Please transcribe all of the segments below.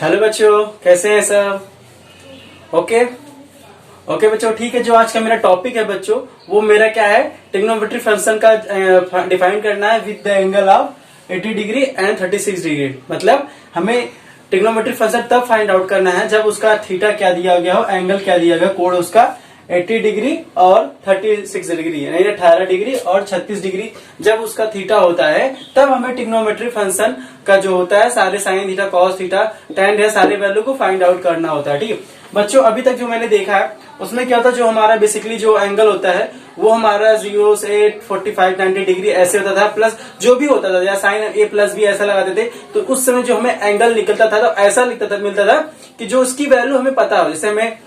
Hello बच्चों, कैसे हैं सब? ओके बच्चों, ठीक है। जो आज का मेरा टॉपिक है बच्चों, वो मेरा क्या है, ट्रिग्नोमेट्री फंक्शन का डिफाइन करना है with the angle of 80 degree and 36 degree. मतलब हमें ट्रिग्नोमेट्री फंक्शन तब फाइंड आउट करना है जब उसका थीटा क्या दिया गया हो, एंगल क्या दिया गया, कोण उसका 80 डिग्री और 36 डिग्री यानी 18 डिग्री और 36 डिग्री जब उसका थीटा होता है, तब हमें ट्रिग्नोमेट्री फंक्शन का जो होता है सारे sine theta, cos theta, ten है, सारे वैल्यू को फाइंड आउट करना होता है। ठीक है बच्चों, अभी तक जो मैंने देखा है उसमें क्या होता है, जो हमारा बेसिकली जो एंगल होता है वो हमारा 0 से 45 90 डिग्री ऐसे होता था, प्लस जो भी होता था या साइन ए प्लस बी ऐसा लगाते थे, तो उस समय जो हमें एंगल निकलता था तो ऐसा मिलता था कि जो उसकी वैल्यू हमें पता हो। जैसे हमें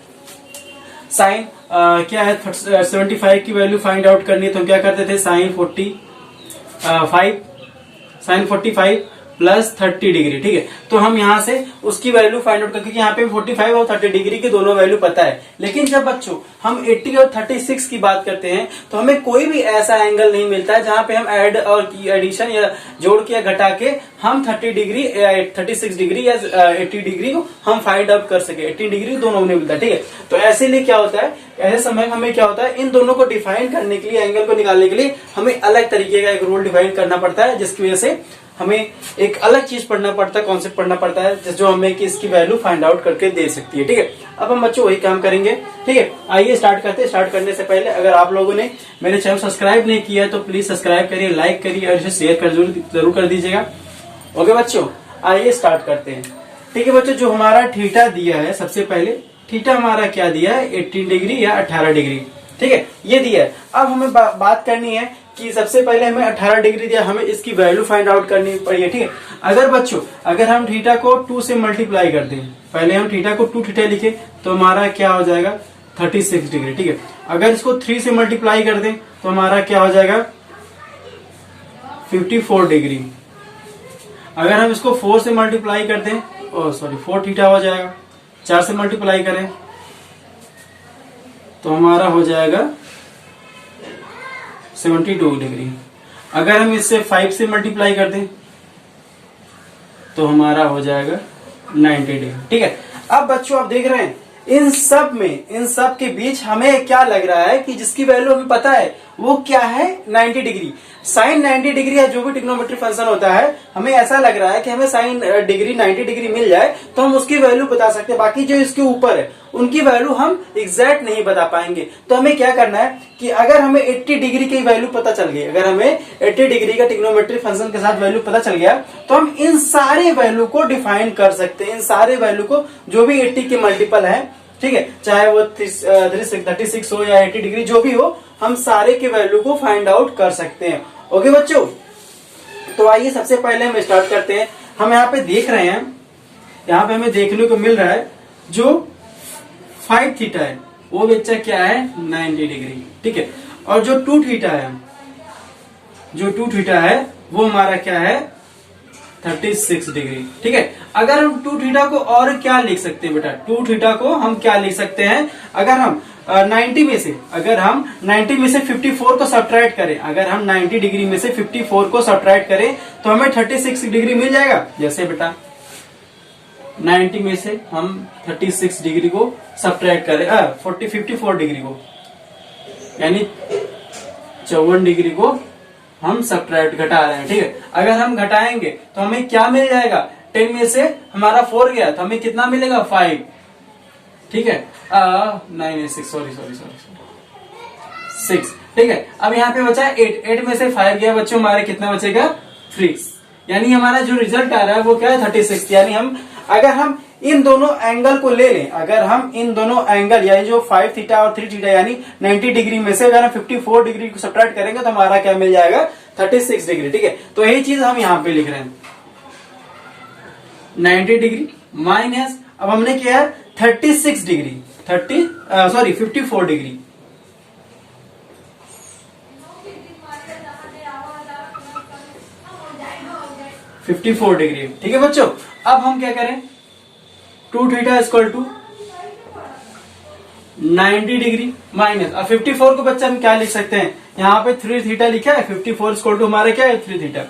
साइन क्या है 75 की वैल्यू फाइंड आउट करनी है, तो हम क्या करते थे, साइन 45 प्लस 30 डिग्री। ठीक है, तो हम यहाँ से उसकी वैल्यू फाइंड आउट करके, यहाँ पे 45 और 30 डिग्री की दोनों वैल्यू पता है। लेकिन जब बच्चों हम 80 और 36 की बात करते हैं तो हमें कोई भी ऐसा एंगल नहीं मिलता है जहां पे हम ऐड और एडिशन या जोड़ के या घटा के हम 30 डिग्री 36 डिग्री या 80 डिग्री को हम फाइंड आउट कर सके। 80 डिग्री दोनों नहीं मिलता। ठीक है, तो ऐसे लिए क्या होता है, ऐसे समय हमें क्या होता है, इन दोनों को डिफाइन करने के लिए, एंगल को निकालने के लिए हमें अलग तरीके का एक रूल डिफाइन करना पड़ता है, जिसकी वजह से हमें एक अलग चीज पढ़ना पड़ता है, कॉन्सेप्ट पढ़ना पड़ता है, जो हमें कि इसकी वैल्यू फाइंड आउट करके दे सकती है। ठीक है, अब हम बच्चों वही काम करेंगे। ठीक है, आइए स्टार्ट करते हैं। स्टार्ट करने से पहले अगर आप लोगों ने मेरे चैनल सब्सक्राइब नहीं किया है तो प्लीज सब्सक्राइब करिए, लाइक करिए और इसे शेयर कर जरूर कर दीजिएगा। ओके बच्चों, आइए स्टार्ट करते हैं। ठीक है बच्चों, जो हमारा थीटा दिया है, सबसे पहले थीटा हमारा क्या दिया है, 18 डिग्री या 18 डिग्री। ठीक है, ये दिया है। अब हमें बात करनी है कि सबसे पहले हमें 18 डिग्री दिया, हमें इसकी वैल्यू फाइंड आउट करनी पड़ी। ठीक है, अगर बच्चों अगर हम थीटा को 2 से मल्टीप्लाई कर दें, पहले हम थीटा को 2 थीटा लिखे तो हमारा क्या हो जाएगा, 36 डिग्री। ठीक है, अगर इसको 3 से मल्टीप्लाई कर दें तो हमारा क्या हो जाएगा, 54 डिग्री। अगर हम इसको 4 से मल्टीप्लाई कर दें, 4 थीटा हो जाएगा। 4 से मल्टीप्लाई करें तो हमारा हो जाएगा 72 डिग्री। अगर हम इससे 5 से मल्टीप्लाई कर दें तो हमारा हो जाएगा 90 डिग्री। ठीक है, अब बच्चों आप देख रहे हैं इन सब के बीच हमें क्या लग रहा है कि जिसकी वैल्यू हमें पता है वो क्या है, 90 डिग्री। साइन 90 डिग्री या जो भी ट्रिग्नोमेट्री फंक्शन होता है, हमें ऐसा लग रहा है कि हमें साइन डिग्री 90 डिग्री मिल जाए तो हम उसकी वैल्यू बता सकते हैं। बाकी जो इसके ऊपर है उनकी वैल्यू हम एग्जैक्ट नहीं बता पाएंगे। तो हमें क्या करना है कि अगर हमें 80 डिग्री की वैल्यू पता चल गई, अगर हमें 80 डिग्री का ट्रिग्नोमेट्री फंक्शन के साथ वैल्यू पता चल गया तो हम इन सारे वैल्यू को डिफाइन कर सकते हैं। इन सारे वैल्यू को, जो भी 80 के मल्टीपल है, ठीक है, चाहे वो 36 हो या 80 डिग्री जो भी हो, हम सारे के वैल्यू को फाइंड आउट कर सकते हैं। ओके बच्चों, तो आइए सबसे पहले हम स्टार्ट करते हैं। हम यहाँ पे देख रहे हैं, यहाँ पे हमें देखने को मिल रहा है जो 5 थीटा है वो बच्चा क्या है, 90 डिग्री। ठीक है, और जो 2 थीटा है वो हमारा क्या है, 36 डिग्री। ठीक है, अगर हम 2 थीटा को और क्या लिख सकते हैं बेटा, 2 थीटा को हम क्या लिख सकते हैं, अगर हम 90 में से 54 को सब्ट्रैक्ट करें, अगर हम 90 डिग्री में से 54 को सब्ट्रैक्ट करें तो हमें 36 डिग्री मिल जाएगा। जैसे बेटा 90 में से हम 36 डिग्री को सब्ट्रैक्ट करें, 54 डिग्री को, यानी 54 डिग्री को हम सब्ट्रैक्ट घटा रहे हैं। ठीक है, अगर हम घटाएंगे तो हमें क्या मिल जाएगा, 10 में से हमारा 4 गया तो हमें कितना मिलेगा, 5। ठीक है, 6। ठीक है, अब यहाँ पे बचा 8 में से 5 गया बच्चों, हमारे कितना बचेगा, 3। यानी हमारा जो रिजल्ट आ रहा है वो क्या है, 36। यानी अगर हम इन दोनों एंगल को ले लें, अगर हम इन दोनों एंगल यानी जो 5 थीटा और 3 थीटा यानी 90 डिग्री में से अगर हम 54 डिग्री को सब्ट्रैक्ट करेंगे तो हमारा क्या मिल जाएगा, 36 डिग्री। ठीक है, तो यही चीज हम यहाँ पे लिख रहे हैं, 90 डिग्री माइनस, अब हमने किया है 36 डिग्री, 54 डिग्री। ठीक है बच्चों, अब हम क्या करें, 2 theta equal to 90 degree minus, अब 54 को बच्चा हम क्या लिख सकते हैं, यहाँ पे 3 थीटा लिखा है, 54 इक्वल टू हमारा क्या है, 3 थीटा।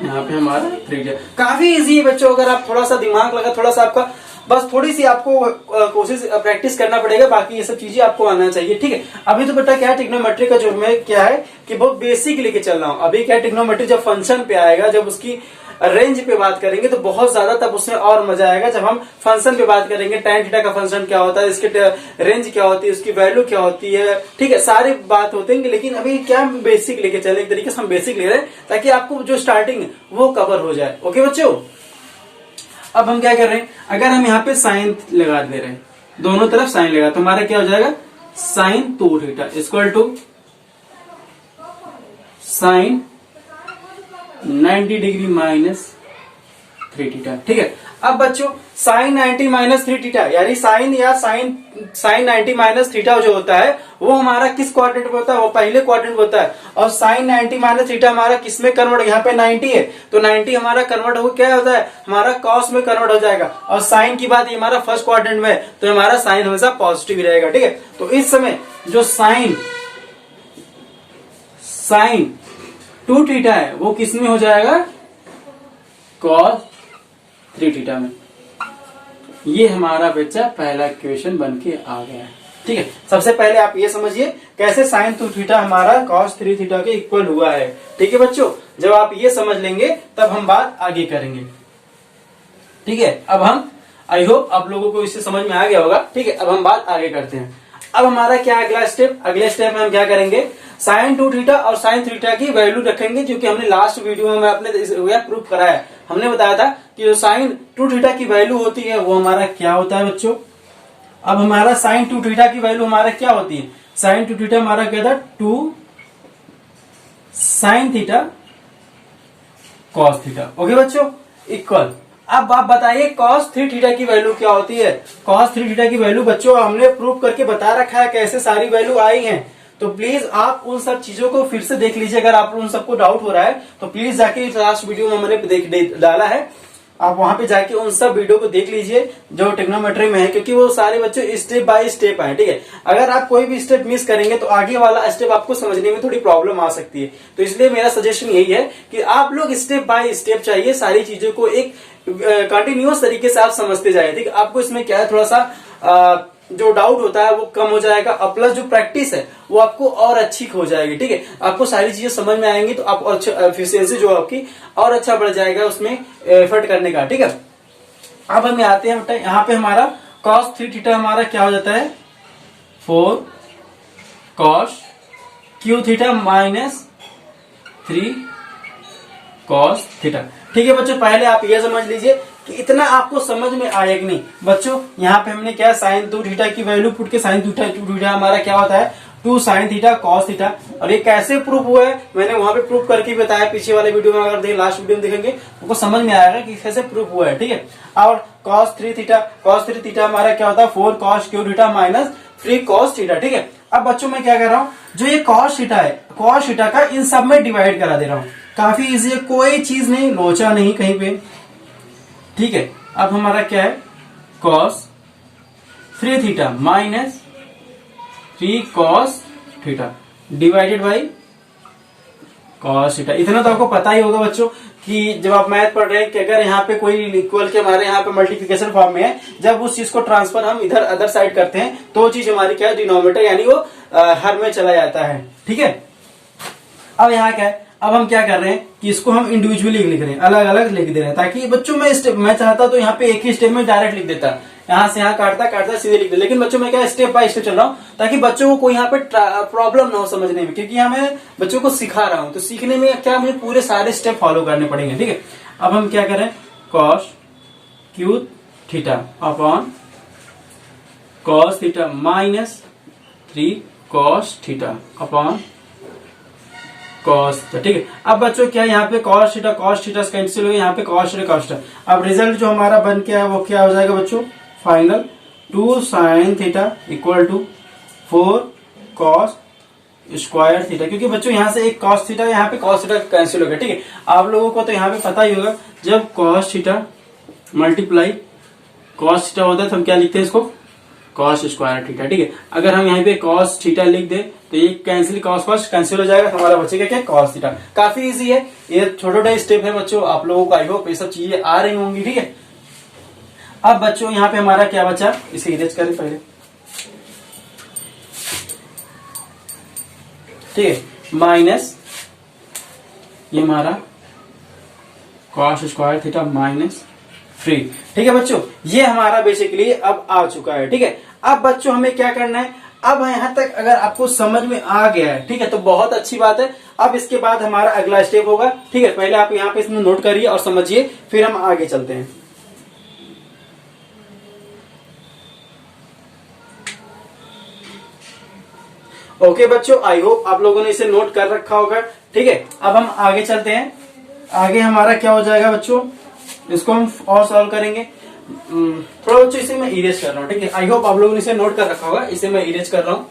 यहाँ पे हमारा 3 थीटा। काफी इजी है बच्चों, अगर आप थोड़ा सा दिमाग लगा, थोड़ा सा आपका बस थोड़ी सी आपको कोशिश प्रैक्टिस करना पड़ेगा, बाकी ये सब चीजें आपको आना चाहिए। ठीक है, अभी तो बेटा क्या है, ट्रिग्नोमेट्री का जो मैं क्या है कि बहुत बेसिक लेके चल रहा हूँ। अभी क्या ट्रिग्नोमेट्री जब फंक्शन पे आएगा, जब उसकी रेंज पे बात करेंगे तो बहुत ज्यादा तब उसमें और मजा आएगा। जब हम फंक्शन पे बात करेंगे, tan थीटा का फंक्शन क्या होता है, इसके रेंज क्या होती है, उसकी वैल्यू क्या होती है, ठीक है, सारी बात होते हैं। लेकिन अभी क्या बेसिक लेके चले, एक तरीके से हम बेसिक ले रहे हैं ताकि आपको जो स्टार्टिंग वो कवर हो जाए। ओके बच्चों, अब हम क्या कर रहे हैं, अगर हम यहाँ पे साइन लगा दे रहे हैं, दोनों तरफ साइन लगा, तो हमारा क्या हो जाएगा, sine 2 theta equal to sine 90 degree minus 3 theta. ठीक है, अब बच्चों साइन 90 माइनस 3 थीटा यानी साइन या साइन 90 माइनस थीटा जो होता है वो हमारा किस क्वाड्रेंट में होता है, वो पहले क्वाड्रेंट में होता है। और साइन 90 माइनस थीटा हमारा किस में कन्वर्ट, यहाँ पे 90 है तो 90 हमारा कन्वर्ट हो क्या होता है, हमारा कॉस में कन्वर्ट हो जाएगा। और साइन की बात, ये हमारा फर्स्ट क्वाड्रेंट में है तो हमारा साइन हमेशा पॉजिटिव रहेगा। ठीक है, तो इस समय जो साइन 2 थीटा है वो किस में हो जाएगा, कॉस 3 थीटा में। ये हमारा बच्चा पहला इक्वेशन बन के आ गया है। ठीक है, सबसे पहले आप ये समझिए कैसे साइन 2 थीटा हमारा कॉस 3 थीटा के इक्वल हुआ है। ठीक है बच्चों, जब आप ये समझ लेंगे तब हम बात आगे करेंगे। ठीक है, अब हम आई होप आप लोगों को इससे समझ में आ गया होगा। ठीक है, अब हम बात आगे करते हैं। अब हमारा क्या अगला स्टेप, अगले स्टेप में हम क्या करेंगे, साइन 2 थीटा और साइन थीटा की वैल्यू रखेंगे, जो कि हमने लास्ट वीडियो में अपने प्रूफ कराया। हमने बताया था कि जो साइन 2 थीटा की वैल्यू होती है वो हमारा क्या होता है बच्चों। अब हमारा साइन 2 थीटा की वैल्यू हमारा क्या होती है, साइन 2 थीटा हमारा क्या था, 2 sine theta cos theta. Okay बच्चों, इक्वल। अब आप बताइए कॉस 3 थीटा की वैल्यू क्या होती है। कॉस 3 थीटा की वैल्यू बच्चों हमने प्रूव करके बता रखा है कैसे सारी वैल्यू आई है, तो प्लीज आप उन सब चीजों को फिर से देख लीजिए। अगर आप उन सबको डाउट हो रहा है तो प्लीज जाके लास्ट वीडियो में मैंने डाला है, आप वहां पे जाके उन सब वीडियो को देख लीजिए जो ट्रिग्नोमेट्री में है, क्योंकि वो सारे बच्चों स्टेप बाय स्टेप है। ठीक है, अगर आप कोई भी स्टेप मिस करेंगे तो आगे वाला स्टेप आपको समझने में थोड़ी प्रॉब्लम आ सकती है। तो इसलिए मेरा सजेशन यही है कि आप लोग स्टेप बाय स्टेप चाहिए, सारी चीजों को एक कंटिन्यूअस तरीके से आप समझते जाए। ठीक है, आपको इसमें क्या है, थोड़ा सा जो डाउट होता है वो कम हो जाएगा, और प्लस जो प्रैक्टिस है वो आपको और अच्छी हो जाएगी। ठीक है, आपको सारी चीजें समझ में आएंगी तो आप अच्छा एफिशिएंसी जो आपकी और अच्छा बढ़ जाएगा उसमें एफर्ट करने का। ठीक है, अब हम आते हैं यहाँ पे हमारा कॉस 3 थीटा हमारा क्या हो जाता है, 4 cos Q theta minus 3 cos theta. ठीक है बच्चों, पहले आप ये समझ लीजिए कि इतना आपको समझ में आया कि नहीं। बच्चों यहाँ पे हमने क्या साइन 2 थीटा की वैल्यू पुट के साइन 2 थीटा हमारा क्या होता है, 2 साइन थीटा कॉस थीटा। और ये कैसे प्रूफ हुआ है मैंने वहां पे प्रूफ करके बताया, पीछे वाले वीडियो में अगर लास्ट वीडियो में देखेंगे आपको समझ में आएगा कि कैसे प्रूफ हुआ है। ठीक है, और कॉस 3 थीटा हमारा क्या होता है, 4 cos Q theta minus 3 cos theta. ठीक है, अब बच्चों मैं क्या कर रहा हूँ, जो ये कॉस थीटा है, कॉस थीटा का इन सब में डिवाइड करा दे रहा हूँ। काफी इजी है, कोई चीज नहीं, लोचा नहीं कहीं पे। ठीक है, अब हमारा क्या है, cos 3 theta minus 3 cos theta divided by cos theta. इतना तो आपको पता ही होगा बच्चों कि जब आप मैथ पढ़ रहे हैं कि अगर यहाँ पे कोई इक्वल के हमारे यहाँ पे मल्टीप्लिकेशन फॉर्म में है, जब उस चीज को ट्रांसफर हम इधर अदर साइड करते हैं तो वो चीज हमारी क्या है, डिनोमिनेटर यानी वो हर में चला जाता है। ठीक है, अब यहाँ क्या है, अब हम क्या कर रहे हैं कि इसको हम इंडिविजुअली लिख रहे हैं, अलग अलग लिख दे रहे हैं, ताकि बच्चों मैं चाहता तो यहाँ पे एक ही स्टेप में डायरेक्ट लिख देता, यहाँ से यहाँ काटता सीधे लिख दे। लेकिन बच्चों मैं क्या स्टेप बाय स्टेप चल रहा हूँ ताकि बच्चों को कोई यहाँ पे प्रॉब्लम ना हो समझने में, क्योंकि यहाँ मैं बच्चों को सिखा रहा हूँ तो सीखने में क्या मुझे पूरे सारे स्टेप फॉलो करने पड़ेंगे। ठीक है, अब हम क्या करें, cos Q theta upon cos theta minus 3 cos theta upon cos. ठीक है, अब बच्चों क्या यहाँ पे कॉस थीटा कैंसिल हो गया, यहाँ पे कॉस थीटा। अब रिजल्ट जो हमारा बन के आया वो क्या हो जाएगा बच्चों, final 2 sine theta equal to 4 cos square theta, क्योंकि बच्चों यहाँ से एक कॉस थीटा, यहाँ पे कॉस थीटा कैंसिल हो गया। ठीक है, आप लोगों को तो यहाँ पे पता ही होगा जब cos theta multiply cos theta होता है तो हम क्या लिखते हैं इसको, कॉस स्क्वायर थीटा, ठीक है। अगर हम यहाँ पे कॉस थीटा लिख दें तो ये कैंसिल, कॉस कॉस कैंसिल हो जाएगा, हमारा बचेगा क्या, कॉस थीटा। काफी इजी है, ये छोटा छोटा स्टेप है बच्चों, आप लोगों को आई होप ये सब चीजें आ रही होंगी, ठीक है। अब बच्चों यहाँ पे हमारा क्या बचा, इसे इरेज करें पहले, ठीक है, माइनस ये हमारा कॉस स्क्वायर थीटा माइनस 3, ठीक है बच्चों। ये हमारा बेसिकली अब आ चुका है, ठीक है। अब बच्चों हमें क्या करना है, अब यहाँ तक अगर आपको समझ में आ गया है, ठीक है, तो बहुत अच्छी बात है। अब इसके बाद हमारा अगला स्टेप होगा, ठीक है। पहले आप यहाँ पे इसमें नोट करिए और समझिए, फिर हम आगे चलते हैं। ओके बच्चों, आई होप आप लोगों ने इसे नोट कर रखा होगा, ठीक है। अब हम आगे चलते हैं। आगे हमारा क्या हो जाएगा बच्चों, इसको हम और सॉल्व करेंगे। थोड़ा बच्चों इसे मैं इरेज कर रहा हूँ, ठीक है। आई होप आप लोगों ने इसे नोट कर रखा होगा, इसे मैं इरेज कर रहा हूँ।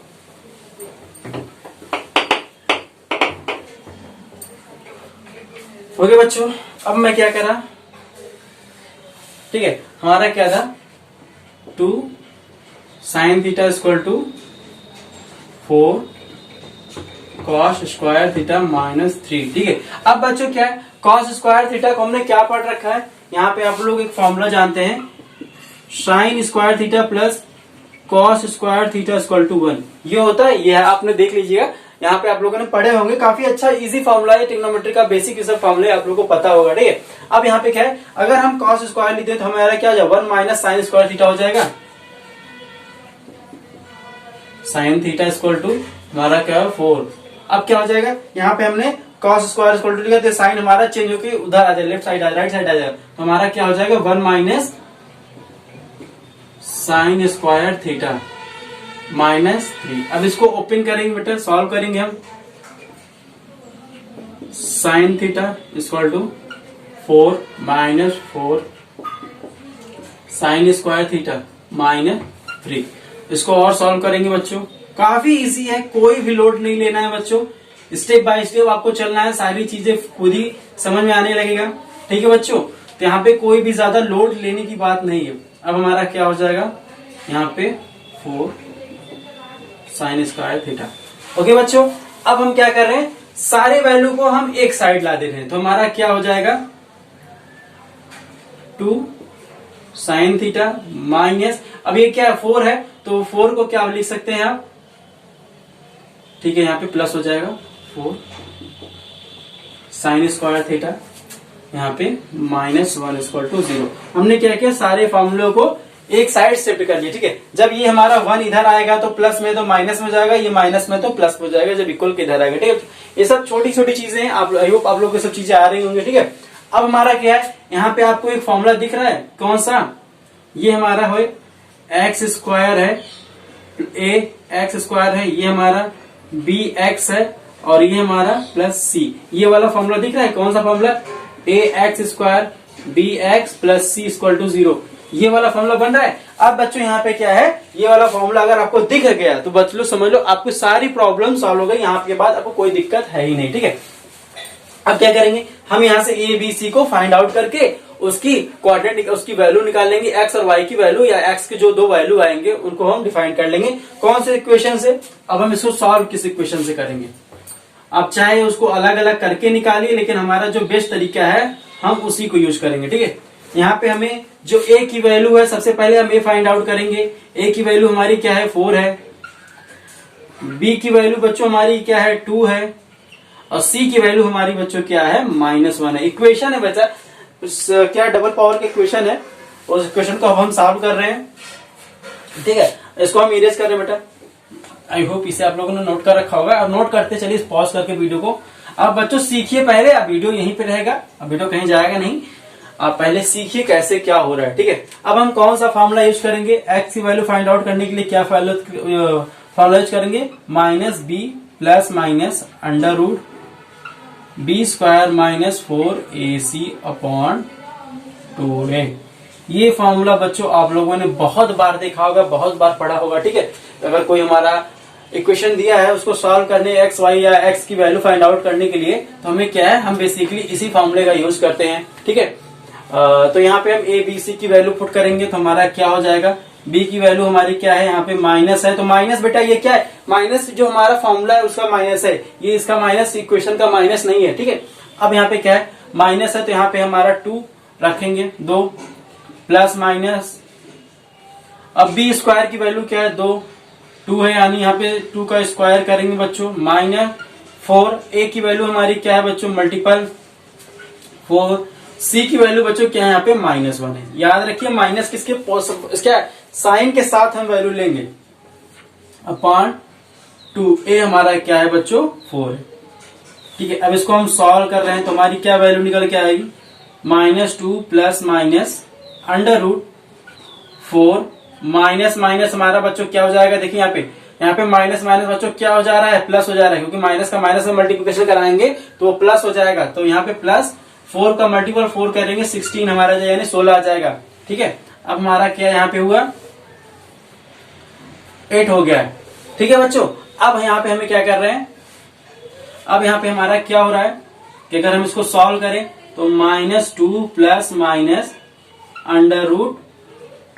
ओके बच्चों, अब मैं क्या करा, ठीक है, हमारा क्या था, 2 sine theta equal to 4 cos square theta minus 3, ठीक है। अब बच्चों क्या है, कॉस स्क्वायर थीटा को हमने क्या पढ़ रखा है, यहाँ पे आप लोग एक फॉर्मूला जानते हैं, sine square theta plus cos square theta equal to 1, ये होता है, ये आपने देख लीजिएगा, यहाँ पे आप लोगों ने पढ़े होंगे, काफी अच्छा इजी फॉर्मूला है, ट्रिग्नोमेट्री का बेसिक सब फॉर्मूले आप लोगों को पता होगा, ठीक है। अब यहाँ पे क्या है, अगर हम कॉस स्क्वायर लेते हैं तो हमारा क्या हो जाएगा, 1 माइनस साइन स्क्वायर थीटा हो जाएगा, साइन थीटा इक्वल टू हमारा क्या है 4। अब क्या हो जाएगा, यहाँ पे हमने कॉस स्क्वायर इक्वल टू लिखा, तो साइन हमारा चेंज होकर उधर आ जाएगा, लेफ्ट साइड आ, राइट साइड आ जाएगा, तो हमारा क्या हो जाएगा 1 minus sine square theta minus 3। अब इसको ओपन करेंगे बेटा, सॉल्व करेंगे हम, sine theta equal to 4 minus 4 sine square theta minus 3। इसको और सॉल्व करेंगे बच्चों, काफी इजी है, कोई भी लोड नहीं लेना है बच्चों, स्टेप बाय स्टेप आपको चलना है, सारी चीजें खुद ही समझ में आने लगेगा, ठीक है बच्चों। तो यहाँ पे कोई भी ज्यादा लोड लेने की बात नहीं है। अब हमारा क्या हो जाएगा, यहाँ पे 4 साइन स्क्वायर थीटा। ओके बच्चों, अब हम क्या कर रहे हैं, सारे वैल्यू को हम एक साइड ला दे रहे हैं, तो हमारा क्या हो जाएगा 2 साइन थीटा माइनस, अब ये क्या है 4 है, तो 4 को क्या लिख सकते हैं आप, ठीक है, यहाँ पे प्लस हो जाएगा 4 साइन स्क्वायर थीटा, यहाँ पे माइनस 1 इक्वल टू 0। हमने क्या किया, सारे फॉर्मूलों को एक साइड शिफ्ट कर लिया, ठीक है। जब ये हमारा 1 इधर आएगा तो प्लस में तो माइनस में जाएगा, ये माइनस में तो प्लस में जाएगा, जब इक्वल के इधर आएगा, ठीक है। ये सब छोटी छोटी चीजें हैं, आप आई होप आप लोग को सब चीजें आ रही होंगी, ठीक है। अब हमारा क्या है, यहाँ पे आपको एक फॉर्मूला दिख रहा है, कौन सा, ये हमारा है एक्स स्क्वायर है, ए एक्स स्क्वायर है, ये हमारा बी एक्स है, और ये हमारा प्लस सी, ये वाला फॉर्मूला दिख रहा है, कौन सा formula, a x square b x plus c equal to 0, ये वाला फॉर्मूला बन रहा है। अब बच्चों यहाँ पे क्या है, ये वाला फॉर्मूला अगर आपको दिख गया तो बच्चों समझ लो आपकी सारी प्रॉब्लम सॉल्व हो गई, यहाँ के बाद आपको कोई दिक्कत है ही नहीं, ठीक है। अब क्या करेंगे, हम यहाँ से ए बी सी को फाइंड आउट करके उसकी कोऑर्डिनेट, उसकी वैल्यू निकाल लेंगे, एक्स और वाई की वैल्यू, या एक्स के जो 2 वैल्यू आएंगे उनको हम डिफाइन कर लेंगे, कौन से इक्वेशन से। अब हम इसको सॉल्व किस इक्वेशन से करेंगे, आप चाहे उसको अलग अलग करके निकालिए, लेकिन हमारा जो बेस्ट तरीका है हम उसी को यूज करेंगे, ठीक है। यहाँ पे हमें जो ए की वैल्यू है, सबसे पहले हम ए फाइंड आउट करेंगे, ए की वैल्यू हमारी क्या है 4 है, बी की वैल्यू बच्चों हमारी क्या है 2 है, और सी की वैल्यू हमारी बच्चों क्या है -1 है। इक्वेशन है बच्चा, क्या डबल पावर की इक्वेशन है, उस इक्वेशन को अब हम सॉल्व कर रहे हैं, ठीक है। इसको हम इरेज कर रहे हैं बेटा, आई होप इसे आप लोगों ने नोट कर रखा होगा, और नोट करते चलिए पॉज करके वीडियो को। अब बच्चों सीखिए पहले, अब वीडियो यहीं पे रहेगा, अब वीडियो कहीं जाएगा नहीं, आप पहले सीखिए कैसे क्या हो रहा है, ठीक है। अब हम कौन सा फॉर्मूला यूज करेंगे, एक्स की वैल्यू फाइंड आउट करने के लिए क्या फॉर्मूला यूज करेंगे, minus b plus minus under root b square minus 4ac upon 2a। ये फॉर्मूला बच्चों आप लोगों ने बहुत बार देखा होगा, बहुत बार पढ़ा होगा, ठीक है। अगर कोई हमारा इक्वेशन दिया है उसको सॉल्व करने, एक्स वाई या एक्स की वैल्यू फाइंड आउट करने के लिए, तो हमें क्या है, हम बेसिकली इसी फॉर्मूले का यूज करते हैं, ठीक है। तो यहाँ पे हम ए बी सी की वैल्यू पुट करेंगे, तो हमारा क्या हो जाएगा, बी की वैल्यू हमारी क्या है, यहाँ पे माइनस है, तो माइनस बेटा ये क्या है, माइनस जो हमारा फॉर्मूला है उसका माइनस है, ये इसका माइनस इक्वेशन का माइनस नहीं है, ठीक है। अब यहाँ पे क्या है, माइनस है, तो यहाँ पे हमारा 2 रखेंगे, 2 प्लस माइनस, अब बी स्क्वायर की वैल्यू क्या है, 2 है, यानी यहाँ पे 2 का स्क्वायर करेंगे बच्चों, माइनस 4, ए की वैल्यू हमारी क्या है बच्चों, मल्टीपल 4, सी की वैल्यू बच्चों क्या है यहाँ पे -1 है। याद रखिए माइनस किसके क्या साइन के साथ हम वैल्यू लेंगे, अपॉन 2, ए हमारा क्या है बच्चों 4 है, ठीक है। अब इसको हम सॉल्व कर रहे हैं तो हमारी क्या वैल्यू निकल के आएगी, -2 plus minus under root 4 minus minus हमारा बच्चों क्या हो जाएगा, देखिए यहाँ पे माइनस माइनस बच्चों क्या हो जा रहा है, प्लस हो जा रहा है, क्योंकि माइनस का माइनस में मल्टीप्लिकेशन कराएंगे तो वो प्लस हो जाएगा, तो यहाँ पे प्लस 4 का मल्टीपल 4 करेंगे 16 हमारा यानी 16 आ जाएगा, ठीक है। अब हमारा क्या यहाँ पे हुआ 8 हो गया है, ठीक है बच्चों। अब यहाँ पे हमें क्या कर रहे हैं, अब यहाँ पे हमारा क्या हो रहा है कि अगर हम इसको सॉल्व करें तो -2 प्लस माइनस अंडर रूट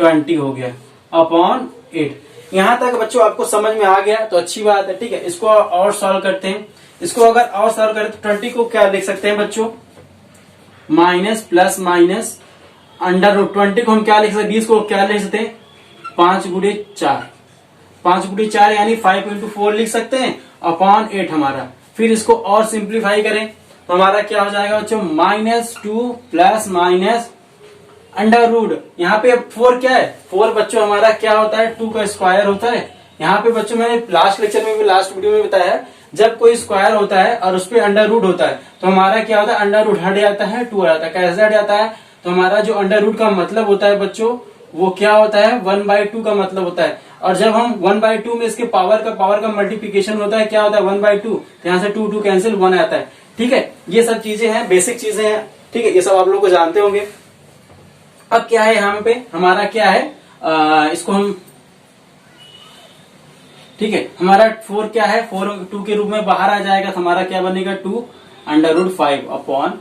20 हो गया अपॉन 8। यहां तक बच्चों आपको समझ में आ गया तो अच्छी बात है, ठीक है। इसको और सॉल्व करते हैं, इसको अगर और सॉल्व करें तो 20 को क्या लिख सकते हैं बच्चों, minus plus minus under root 20 को हम क्या लिख सकते हैं, 20 को क्या लिख सकते हैं, 5 गुणे 4, 5 गुणे 4 यानी 5 इंटू 4 लिख सकते हैं अपॉन 8 हमारा। फिर इसको और सिंप्लीफाई करें तो हमारा क्या हो जाएगा बच्चों, -2 प्लस माइनस अंडर रूट, यहाँ पे 4 क्या है, 4 बच्चों हमारा क्या होता है, 2 का स्क्वायर होता है। यहाँ पे बच्चों मैंने लास्ट लेक्चर में भी लास्ट वीडियो में बताया है, जब कोई स्क्वायर होता है और उस पर अंडर रूट होता है तो हमारा क्या होता है, अंडर रूट हट जाता है, 2 आ जाता है। कैसे हट जाता है, तो हमारा जो अंडर रूट का मतलब होता है बच्चों वो क्या होता है, 1/2 का मतलब होता है। और जब हम 1/2 में इसके पावर का मल्टीप्लिकेशन होता है, क्या होता है 1/2, तो यहाँ से 2 कैंसिल 1 आता है, ठीक है। ये सब चीजें हैं, बेसिक चीजें हैं, ठीक है, ये सब आप लोग को जानते होंगे। अब क्या है यहाँ पे हमारा क्या है, इसको हम, ठीक है, हमारा 4 क्या है, 4 2 के रूप में बाहर आ जाएगा, तो हमारा क्या बनेगा 2 अंडर रूट 5 अपॉन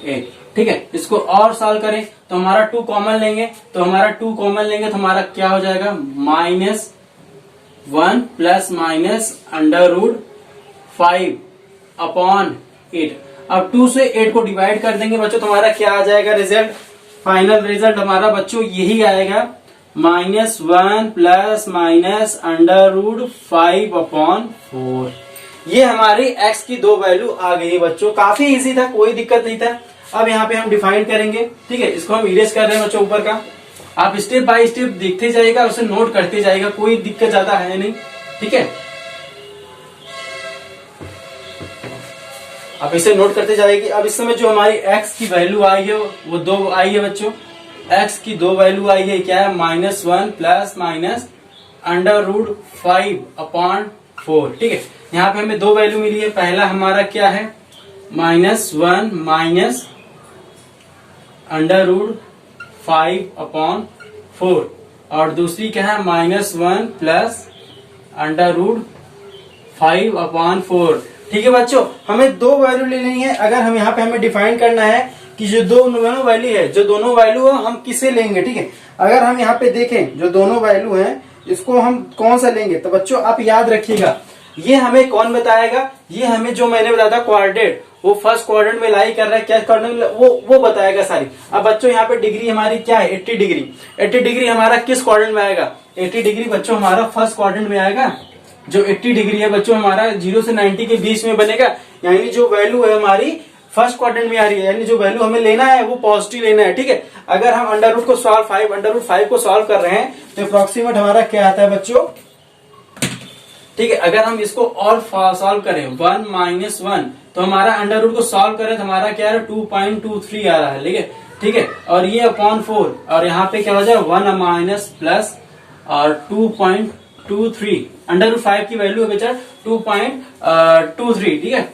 8, ठीक है। इसको और सॉल्व करें तो हमारा 2 कॉमन लेंगे, तो हमारा 2 कॉमन लेंगे तो हमारा क्या हो जाएगा, -1 plus minus under root 5 upon 8। अब 2 से 8 को डिवाइड कर देंगे बच्चों तो हमारा क्या आ जाएगा रिजल्ट, फाइनल रिजल्ट हमारा बच्चों यही आएगा, -1 plus minus under root 5 upon 4। ये हमारी x की 2 वैल्यू आ गई बच्चों, काफी इजी था, कोई दिक्कत नहीं था। अब यहाँ पे हम डिफाइन करेंगे, ठीक है, इसको हम इरेज कर रहे हैं बच्चों ऊपर का, आप स्टेप बाय स्टेप देखते जाइएगा, उसे नोट करते जाइएगा, कोई दिक्कत ज्यादा है नहीं, ठीक है। अब इसे नोट करते जाएगी। अब इस समय जो हमारी x की वैल्यू आई है वो 2 आई है बच्चों, x की 2 वैल्यू आई है, क्या है, -1 plus minus under root 5 upon 4, ठीक है। यहाँ पे हमें 2 वैल्यू मिली है, पहला हमारा क्या है, -1 माइनस अंडर रूट 5 अपॉन 4, और दूसरी क्या है, -1 प्लस अंडर रूट 5 अपॉन 4, ठीक है बच्चों। हमें 2 वैल्यू लेनी है, अगर हम यहाँ पे हमें डिफाइन करना है कि जो दोनों वैल्यू है, जो दोनों वैल्यू है हम किसे लेंगे, ठीक है। अगर हम यहाँ पे देखें जो दोनों वैल्यू है इसको हम कौन सा लेंगे, तो बच्चों आप याद रखिएगा, ये हमें कौन बताएगा, ये हमें जो मैंने बताया था क्वाड्रेंट, वो फर्स्ट क्वाड्रेंट में लाई कर रहा है, क्या क्वाड्रेंट वो बताएगा सारी। अब बच्चों यहाँ पे डिग्री हमारी क्या है, 80 डिग्री, 80 डिग्री हमारा किस क्वाड्रेंट में आएगा, 80 डिग्री बच्चों हमारा फर्स्ट क्वाड्रेंट में आएगा। जो 80 डिग्री है बच्चों हमारा 0 से 90 के बीच में बनेगा, यानी जो वैल्यू है हमारी फर्स्ट क्वाड्रेंट में आ रही है, यानी जो वैल्यू हमें लेना है वो पॉजिटिव लेना है, ठीक है। अगर हम अंडर रूट को अंडर रूट 5 को सॉल्व कर रहे हैं तो अप्रोक्सीमेट हमारा क्या आता है बच्चों, ठीक है। अगर हम इसको और सॉल्व करें 1 माइनस 1 तो हमारा अंडर रूट को सॉल्व करें तो हमारा क्या है 2.23 आ रहा है, ठीक है। और ये अपॉन 4 और यहाँ पे क्या हो जाए 1 माइनस प्लस और 2.23 अंडर रूट 5 की वैल्यू है बेटा 2.23, ठीक है,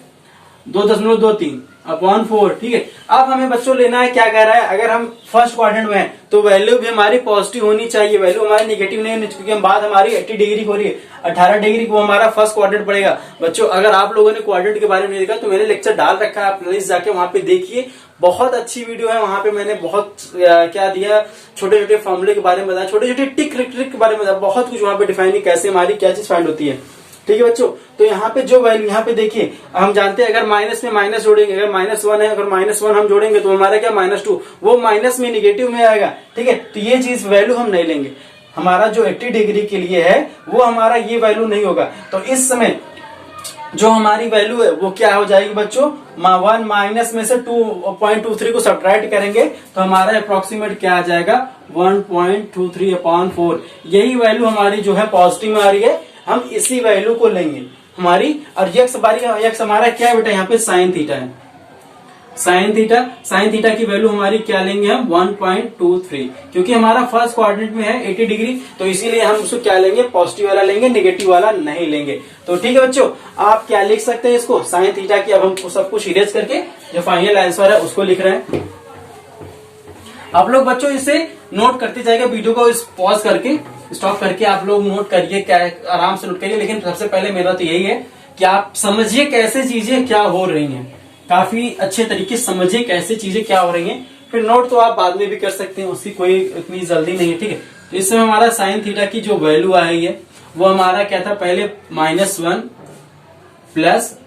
2.23 अपॉन 4, ठीक है। अब हमें बच्चों लेना है, क्या कह रहा है, अगर हम फर्स्ट क्वाड्रेंट में हैं तो वैल्यू भी हमारी पॉजिटिव होनी चाहिए, वैल्यू हमारी नेगेटिव नहीं होनी चाहिए, क्योंकि हम बात हमारी 80 डिग्री हो रही है, 18 डिग्री को हमारा फर्स्ट क्वाड्रेंट पड़ेगा। बच्चों अगर आप लोगों ने क्वाड्रेंट के बारे में देखा तो मैंने लेक्चर डाल रखा है, आप प्लीज जाके वहां पे देखिए, बहुत अच्छी वीडियो है, वहां पे मैंने बहुत क्या दिया, छोटे छोटे फॉर्मूले के बारे में बताया, छोटे छोटे ट्रिक के बारे में बताया, बहुत कुछ वहां पे डिफाइन कैसे हमारी क्या चीज फाइंड होती है। ठीक है बच्चों, तो यहाँ पे जो वैल्यू यहाँ पे देखिए, हम जानते हैं अगर माइनस में माइनस जोड़ेंगे, अगर -1 है, अगर -1 हम जोड़ेंगे तो हमारा क्या -2, वो माइनस में निगेटिव में आएगा। ठीक है, तो ये चीज वैल्यू हम नहीं लेंगे। हमारा जो 80 डिग्री के लिए है वो हमारा ये वैल्यू नहीं होगा। तो इस समय जो हमारी वैल्यू है वो क्या हो जाएगी बच्चों, 1 माइनस में से 2.23 को सब्ट्रैक्ट करेंगे तो हमारा अप्रोक्सीमेट क्या आ जाएगा, 1.23/4। यही वैल्यू हमारी जो है पॉजिटिव में आ रही है, हम इसी वैल्यू को लेंगे हमारी। और यक्स हमारा क्या है बेटा, यहाँ पे साइन थीटा है, साइन थीटा की वैल्यू हमारी क्या लेंगे हम, 1.23, क्योंकि हमारा फर्स्ट कोऑर्डिनेट में है 80 डिग्री, तो इसीलिए हम उसको क्या लेंगे, पॉजिटिव वाला लेंगे, नेगेटिव वाला नहीं लेंगे। तो ठीक है बच्चों, आप क्या लिख सकते हैं इसको, साइन थीटा की। अब हम सब कुछ इरेज करके जो फाइनल आंसर है उसको लिख रहे हैं। आप लोग बच्चों इसे नोट करते जाएगा, वीडियो को पॉज करके स्टॉप करके आप लोग नोट करिए, क्या आराम से नोट करिए। लेकिन सबसे पहले मेरा तो यही है कि आप समझिए कैसे चीजें क्या हो रही हैं, काफी अच्छे तरीके से समझिए कैसे चीजें क्या हो रही हैं। फिर नोट तो आप बाद में भी कर सकते हैं, उसकी कोई इतनी जल्दी नहीं है। ठीक है, तो इसमें हमारा साइन थीटा की जो वैल्यू आई है वो हमारा क्या था, पहले -1 प्लस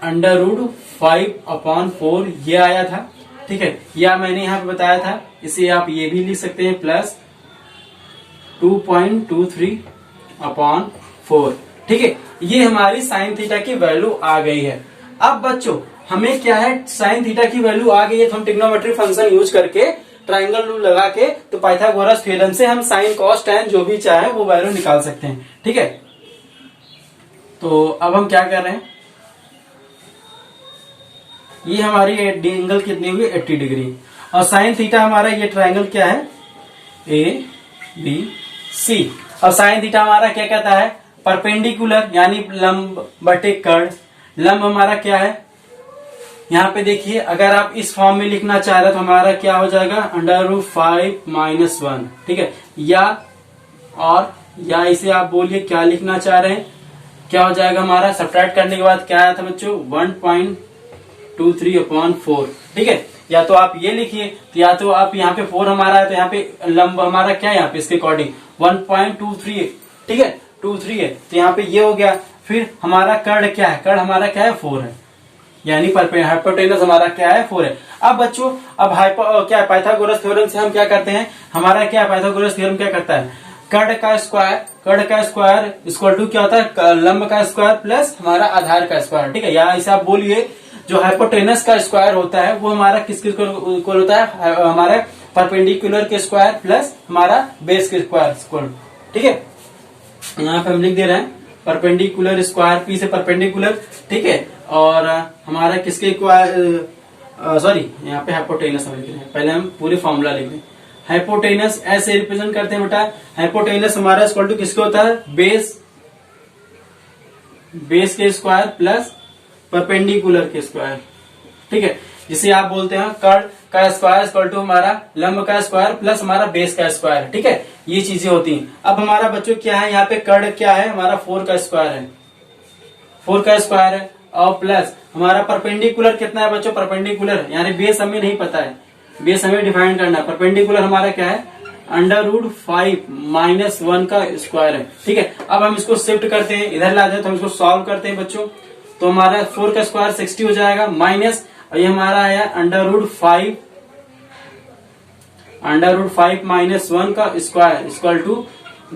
√5/4 ये आया था। ठीक है, या मैंने यहाँ पे बताया था, इसे आप ये भी लिख सकते हैं प्लस 2.23/4। ठीक है, ये हमारी साइन थीटा की वैल्यू आ गई है। अब बच्चों हमें क्या है, साइन थीटा की वैल्यू आ गई है तो हम ट्रिग्नोमेट्रिक फंक्शन यूज करके ट्राइंगल रूल लगा के, तो पाइथागोरस थ्योरम से हम साइन कॉस टैन जो भी चाहे वो वैल्यू निकाल सकते हैं। ठीक है, तो अब हम क्या कर रहे हैं, ये हमारी एंगल कितनी हुई, 80 डिग्री, और साइन थीटा हमारा ये ट्राइंगल क्या है, ABC। और साइन थीटा हमारा क्या कहता है, परपेंडिकुलर यानी लंब बटे कर्ण। लंब हमारा क्या है, यहाँ पे देखिए, अगर आप इस फॉर्म में लिखना चाह रहे तो हमारा क्या हो जाएगा, √5 - 1। ठीक है, या इसे आप बोलिए क्या लिखना चाह रहे हैं, क्या हो जाएगा हमारा, सब्ट्रैक्ट करने के बाद क्या आया था बच्चों, 1.23/4। ठीक है, या तो आप ये लिखिए, तो या तो आप यहाँ पे 4 हमारा है, तो यहाँ पे लंब हमारा क्या है, यहाँ पे इसके अकॉर्डिंग 1.23 है। ठीक है, 23 है, तो यहाँ पे ये हो गया। फिर हमारा कर्ण क्या है, कर्ण हमारा क्या है, 4 है, यानी हाइपोटेनस हमारा क्या है, 4 है। अब बच्चों अब क्या है, पाइथागोरस थ्योरम से हम क्या करते हैं, हमारा क्या पाइथागोरस थ्योरम क्या करता है, कर्ण का स्क्वायर इक्वल टू क्या होता है, लंब का स्क्वायर प्लस हमारा आधार का स्क्वायर। ठीक है, या इसे आप बोलिए जो हाइपोटेनस का स्क्वायर होता है वो हमारा किसके इक्वल होता है, हमारा परपेंडिकुलर के स्क्वायर प्लस हमारा बेस के स्क्वायर। ठीक है, यहाँ पे हम लिख दे रहे हैं परपेंडिकुलर स्क्वायर, पी से परपेंडिकुलर। ठीक है, और हमारा किसके सॉरी यहाँ पे हाइपोटेनस हम लिख रहे हैं, पहले हम पूरे फॉर्मूला लिख दें। हाइपोटेनस ऐसे रिप्रेजेंट करते हैं बेटा, हाइपोटेनस हमारा इक्वल टू किसके होता है, बेस के स्क्वायर प्लस परपेंडिकुलर के स्क्वायर। ठीक है, जिसे आप बोलते हैं कर्ण का स्क्वायर इक्वल टू हमारा लंब का स्क्वायर प्लस हमारा बेस का स्क्वायर। ठीक है, ये चीजें होती हैं। अब हमारा बच्चों क्या है, यहाँ पे कर्ण क्या है, हमारा 4 का स्क्वायर है, 4 का स्क्वायर है, और प्लस हमारा परपेंडिकुलर कितना है बच्चों, परपेंडिकुलर यानी बेस हमें नहीं पता है, बेस हमें डिफाइन करना है। परपेंडिकुलर हमारा क्या है, √5 - 1 का स्क्वायर है। ठीक है, अब हम इसको शिफ्ट करते हैं, इधर ला दें तो हम इसको सॉल्व करते हैं बच्चों, तो हमारा 4 का स्क्वायर 60 हो जाएगा, माइनस और ये हमारा है √5 - 1 का स्क्वायर इक्वल टू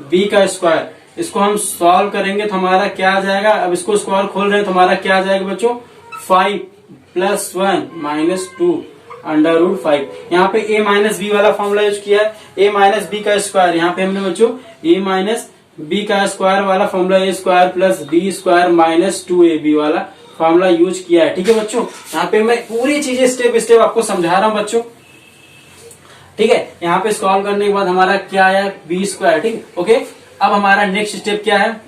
b का स्क्वायर। इसको हम सॉल्व करेंगे तो हमारा क्या आ जाएगा, अब इसको स्क्वायर खोल रहे हैं तो हमारा क्या आ जाएगा बच्चों, 5 + 1 - 2 √5। यहाँ पे a - b वाला फॉर्मूला यूज किया है, a - b का स्क्वायर। यहाँ पे हमने बच्चों a - b का स्क्वायर वाला formula a square plus b square - 2ab वाला फॉर्मूला यूज किया है। ठीक है बच्चों, यहाँ पे मैं पूरी चीजें स्टेप बाय स्टेप आपको समझा रहा हूँ बच्चों। ठीक है, यहाँ पे सॉल्व करने के बाद हमारा क्या आया, b स्क्वायर। ठीक, ओके। अब हमारा नेक्स्ट स्टेप क्या है,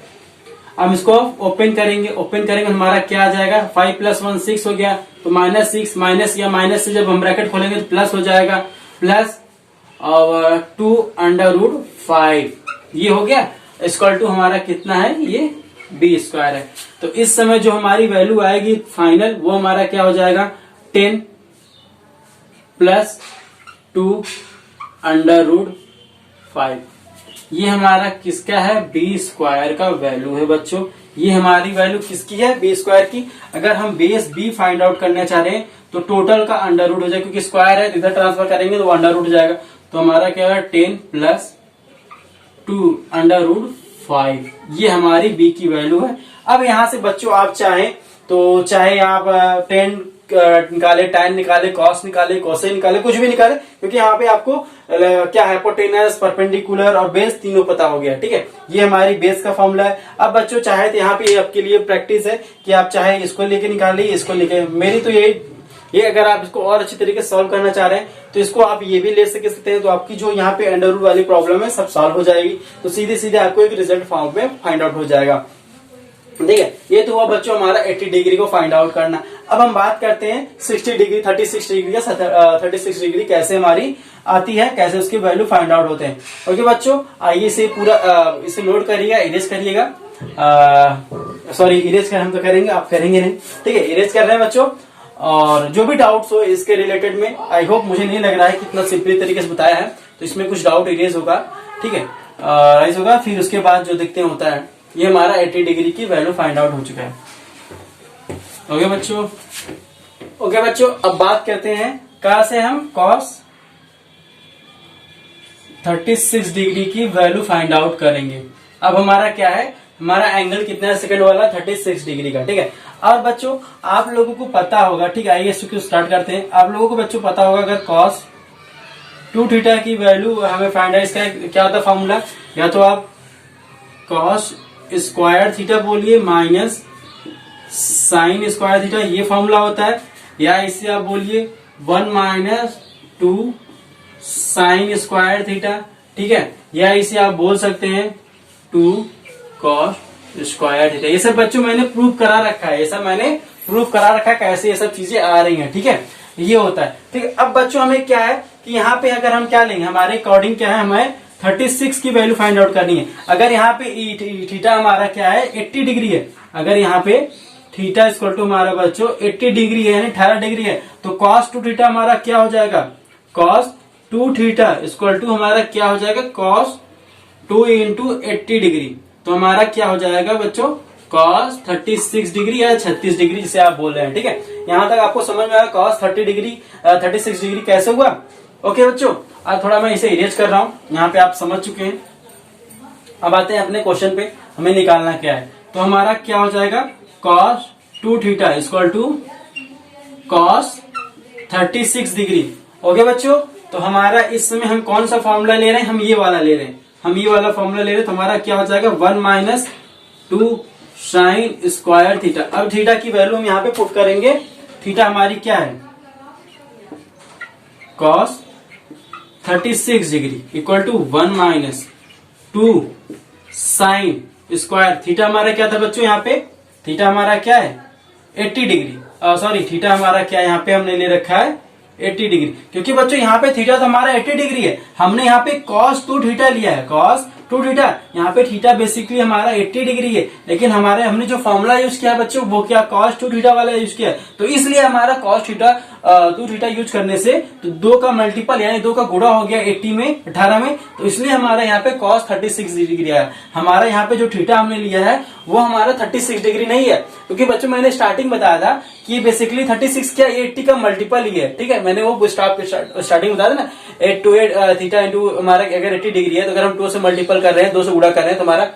हम इसको ओपन करेंगे हमारा क्या आ जाएगा, 5 + 1 6 हो गया, तो -6 माइनस या माइनस से जब हम ब्रैकेट खोलेंगे तो प्लस हो जाएगा, प्लस और 2 √5 ये हो गया, इक्वल टू हमारा कितना है, ये b स्क्वायर है। तो इस समय जो हमारी वैल्यू आएगी फाइनल, वो हमारा क्या हो जाएगा, 10 + 2 √5। ये हमारा किसका है, बी स्क्वायर का वैल्यू है बच्चों। ये हमारी वैल्यू किसकी है, बी स्क्वायर की। अगर हम बेस बी फाइंड आउट करना चाह रहे हैं तो टोटल का अंडर रूट हो जाएगा, क्योंकि स्क्वायर है इधर ट्रांसफर करेंगे तो अंडर रूट हो जाएगा। तो हमारा क्या है 10 + 2 √5। ये हमारी बी की वैल्यू है। अब यहाँ से बच्चों आप चाहें तो चाहे आप 10 निकाले, tan निकाले, cos निकाले, cosine निकाले, कुछ भी निकाले, क्योंकि यहाँ पे आपको क्या हाइपोटेनस, परपेंडिकुलर और बेस तीनों पता हो गया। ठीक है, ये हमारी बेस का फॉर्मूला है। अब बच्चों चाहे तो यहाँ पे आपके लिए प्रैक्टिस है कि आप चाहे इसको लेके निकालिए, इसको लेके। मेरी तो ये अगर आप इसको और अच्छी तरीके से सॉल्व करना चाह रहे हैं तो इसको आप ये भी ले सकते हैं, तो आपकी जो यहाँ पे अंडर रूट वाली प्रॉब्लम है सब सॉल्व हो जाएगी। तो सीधे सीधे आपको एक रिजल्ट फॉर्म में फाइंड आउट हो जाएगा। ठीक है, ये तो हुआ बच्चों हमारा 80 डिग्री को फाइंड आउट करना। अब हम बात करते हैं 60 डिग्री, 36 डिग्री या 36 डिग्री कैसे हमारी आती है, कैसे उसके वैल्यू फाइंड आउट होते हैं। ओके बच्चों, आइए इसे पूरा इसे नोट करिएगा, इरेज करिएगा। सॉरी, इरेज कर हम तो करेंगे, आप करेंगे नहीं। ठीक है, इरेज कर रहे हैं बच्चों। और जो भी डाउट्स हो इसके रिलेटेड में, आई होप, मुझे नहीं लग रहा है कितना सिंपली तरीके से बताया है, तो इसमें कुछ डाउट इरेज होगा। ठीक है, राइज होगा। फिर उसके बाद जो देखते हैं होता है, ये हमारा 80 डिग्री की वैल्यू फाइंड आउट हो चुका है। ओके बच्चों, ओके बच्चों, अब बात करते हैं कहां से हम cos 36 डिग्री की वैल्यू फाइंड आउट करेंगे। अब हमारा क्या है, हमारा एंगल कितना सेकंड वाला, 36 डिग्री का। ठीक है, और बच्चों आप लोगों को पता होगा, ठीक है, आइए इसको स्टार्ट करते हैं। आप लोगों को बच्चों पता होगा अगर cos 2θ की वैल्यू हमें फाइंड आउट, इसका क्या होता है फॉर्मूला, या तो आप cos स्क्वायर थीटा बोलिए माइनस साइन स्क्वायर थीटा, ये फॉर्मूला होता है। या इसे आप बोलिए 1 - 2 साइन स्क्वायर थीटा। ठीक है, या इसे आप बोल सकते हैं 2 cos स्क्वायर थीटा। ये सब बच्चों मैंने प्रूव करा रखा है, ये सब मैंने प्रूव करा रखा है कैसे ये सब चीजें आ रही हैं। ठीक है, ये होता है। ठीक है, अब बच्चों हमें क्या है कि यहाँ पे अगर हम क्या लेंगे, हमारे अकॉर्डिंग क्या है, हमें 36 की वैल्यू फाइंड आउट करनी है। अगर यहाँ पे थीटा हमारा क्या है 80 डिग्री है, अगर यहाँ पे थीटा इक्वल टू हमारा बच्चों 80 डिग्री है, यानी 18 डिग्री है, तो cos 2θ हमारा क्या हो जाएगा, cos 2θ इक्वल टू हमारा क्या हो जाएगा, cos 2 × 80 डिग्री। तो हमारा क्या हो जाएगा बच्चों, cos 36 डिग्री या 36 डिग्री जिसे आप बोल रहे हैं। ठीक है, यहां तक आपको समझ में आया cos 36 डिग्री कैसे हुआ। ओके बच्चों, आज थोड़ा मैं इसे इरेज कर रहा हूं, यहाँ पे आप समझ चुके हैं। अब आते हैं अपने क्वेश्चन पे, हमें निकालना क्या है। तो हमारा क्या हो जाएगा, cos 2θ equal to cos 36 degree. Okay बच्चों, तो हमारा इस समय हम कौन सा फॉर्मूला ले रहे हैं, हम ये वाला ले रहे हैं, हम ये वाला फॉर्मूला ले रहे हैं। तो हमारा क्या हो जाएगा 1 - 2 साइन स्क्वायर थीटा। अब थीटा की वैल्यू हम यहाँ पे पुट करेंगे। थीटा हमारी क्या है, cos 36 degree equal to 1 - 2 sine square. Theta हमारा क्या था बच्चों, यहाँ पे थीटा हमारा क्या है 80 डिग्री। सॉरी, थीटा हमारा क्या है, यहाँ पे हमने ले रखा है 80 डिग्री, क्योंकि बच्चों यहाँ पे थीटा तो हमारा 80 डिग्री है, हमने यहाँ पे cos 2θ लिया है, cos 2θ। यहाँ पे थीटा बेसिकली हमारा 80 डिग्री है, लेकिन हमारे हमने जो फॉर्मूला यूज किया बच्चों वो क्या cos 2θ वाला यूज किया, तो इसलिए हमारा cos 2θ यूज करने से तो 2 का मल्टीपल यानी 2 का गुणा हो गया 80 में, 18 में, तो इसलिए हमारा यहाँ पे cos 36 डिग्री आया। हमारा यहाँ पे जो थीटा हमने लिया है वो हमारा 36 डिग्री नहीं है, क्योंकि बच्चों मैंने स्टार्टिंग बताया था कि बेसिकली 36 क्या 80 का मल्टीपल ही है। ठीक है, मैंने वो स्टार्टिंग बताया था ना, 8 to 8 थीटा इंटू हमारा अगर 80 डिग्री है तो अगर हम 2 से मल्टीपल कर रहे हैं, 2 से गुणा कर रहे हैं तो हमारा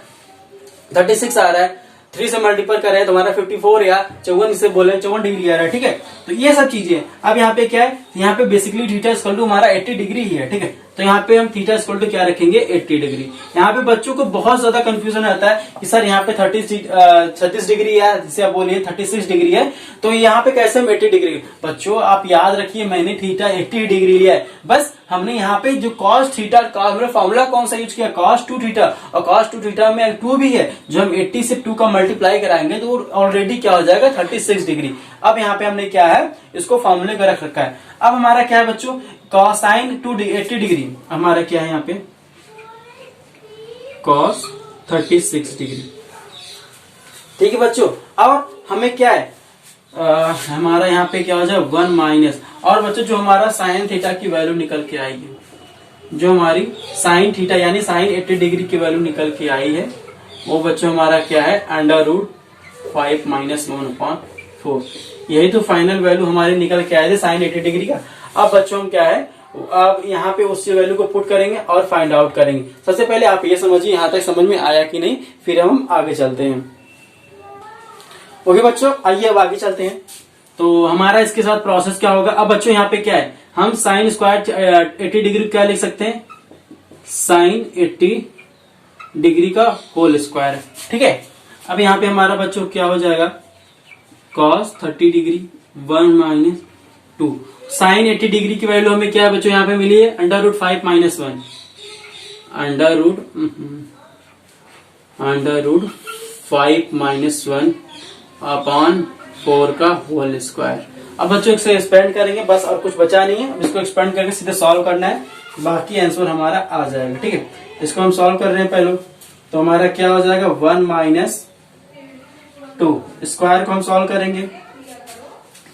36 आ रहा है, 3 से मल्टीपल कर रहे हैं तो हमारा 54 या 54 इसे बोले 54 डिग्री आ रहा है। ठीक है, तो ये सब चीजें। अब यहाँ पे क्या है, यहाँ पे बेसिकली थीटा इक्वल टू हमारा 80 डिग्री ही है। ठीक है, तो यहाँ पे हम थीटा इक्वल टू क्या रखेंगे 80 डिग्री। यहाँ पे बच्चों को बहुत ज्यादा कंफ्यूजन आता है कि सर यहाँ पे 36 डिग्री है, जिसे आप बोलिए 36 डिग्री है, तो यहाँ पे कैसे हम 80 डिग्री। बच्चों आप याद रखिए, मैंने थीटा 80 डिग्री लिया है, बस हमने यहाँ पे जो cos थीटा का फॉर्मूला कौन सा यूज किया, cos 2θ, और cos 2θ में 2 भी है, जो हम 80 से 2 का मल्टीप्लाई कराएंगे तो ऑलरेडी क्या हो जाएगा 36 डिग्री। अब यहाँ पे हमने क्या है इसको फॉर्मूले का रख रखा है। अब हमारा क्या है बच्चों, cosine 80 डिग्री, हमारा क्या है यहाँ पे cos 36 डिग्री। ठीक है बच्चों, अब हमें क्या है हमारा यहाँ पे क्या हो जाए 1 माइनस, और बच्चों जो हमारा साइन थीटा की वैल्यू निकल के आएगी जो हमारी साइन थीटा यानी साइन 80 डिग्री की वैल्यू निकल के आई है वो बच्चों हमारा क्या है, √5 - 1/4। यही तो फाइनल वैल्यू हमारे निकल के आए थे साइन 80 डिग्री का। अब बच्चों हम क्या है, अब यहाँ पे उस वैल्यू को पुट करेंगे और फाइंड आउट करेंगे। सबसे पहले आप ये समझिए यहाँ तक समझ में आया कि नहीं, फिर हम आगे चलते हैं। ओके बच्चों, आइए अब आगे चलते हैं। तो हमारा इसके साथ प्रोसेस क्या होगा। अब बच्चों यहाँ पे क्या है, हम साइन स्क्वायर 80 डिग्री क्या लिख सकते हैं, साइन 80 डिग्री का होल स्क्वायर। ठीक है, अब यहाँ पे हमारा बच्चों क्या हो जाएगा, cos 30 डिग्री 1 - 2। साइन 80 डिग्री की वैल्यू हमें क्या है बच्चों यहाँ पे मिली है, √5 - 1, √5 - 1/4 का होल स्क्वायर। अब बच्चों इसे एक्सपेंड करेंगे, बस और कुछ बचा नहीं है। अब इसको एक्सपेंड करके सीधे सॉल्व करना है, बाकी आंसर हमारा आ जाएगा। ठीक है, इसको हम सॉल्व कर रहे हैं पहले। तो हमारा क्या हो जाएगा, 1 - 2 स्क्वायर को हम सॉल्व करेंगे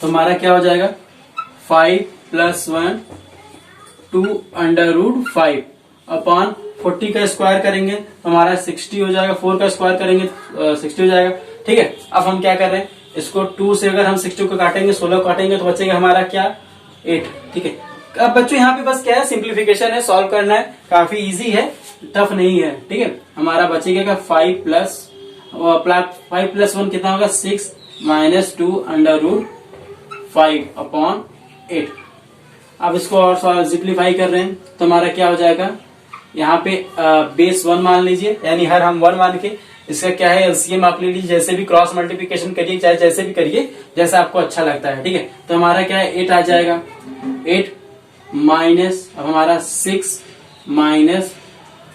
तो हमारा क्या हो जाएगा, 5 + 1 2/5/40 का स्क्वायर करेंगे तो हमारा 60 हो जाएगा। 4 का स्क्वायर करेंगे 60 हो जाएगा। ठीक है, अब हम क्या कर रहे हैं, इसको 2 से अगर हम 60 को काटेंगे, 16 को काटेंगे तो बचेगा हमारा क्या, 8। ठीक है, अब बच्चों यहाँ पे बस क्या है, सिंप्लीफिकेशन है, सॉल्व करना है, काफी इजी है, टफ नहीं है। ठीक है, हमारा बचेगा 5 + 1 कितना होगा, 6 - 2/5/8। अब इसको और सिंप्लीफाई कर रहे हैं तो हमारा क्या हो जाएगा, यहाँ पे बेस 1 मान लीजिए, यानी हर हम 1 मान के इसका क्या है एलसीएम आप ले लीजिए, जैसे भी क्रॉस मल्टीप्लिकेशन करिए, चाहे जैसे भी करिए, जैसा आपको अच्छा लगता है। ठीक है, तो हमारा क्या है, 8 आ जाएगा। 8 माइनस अब हमारा 6 माइनस,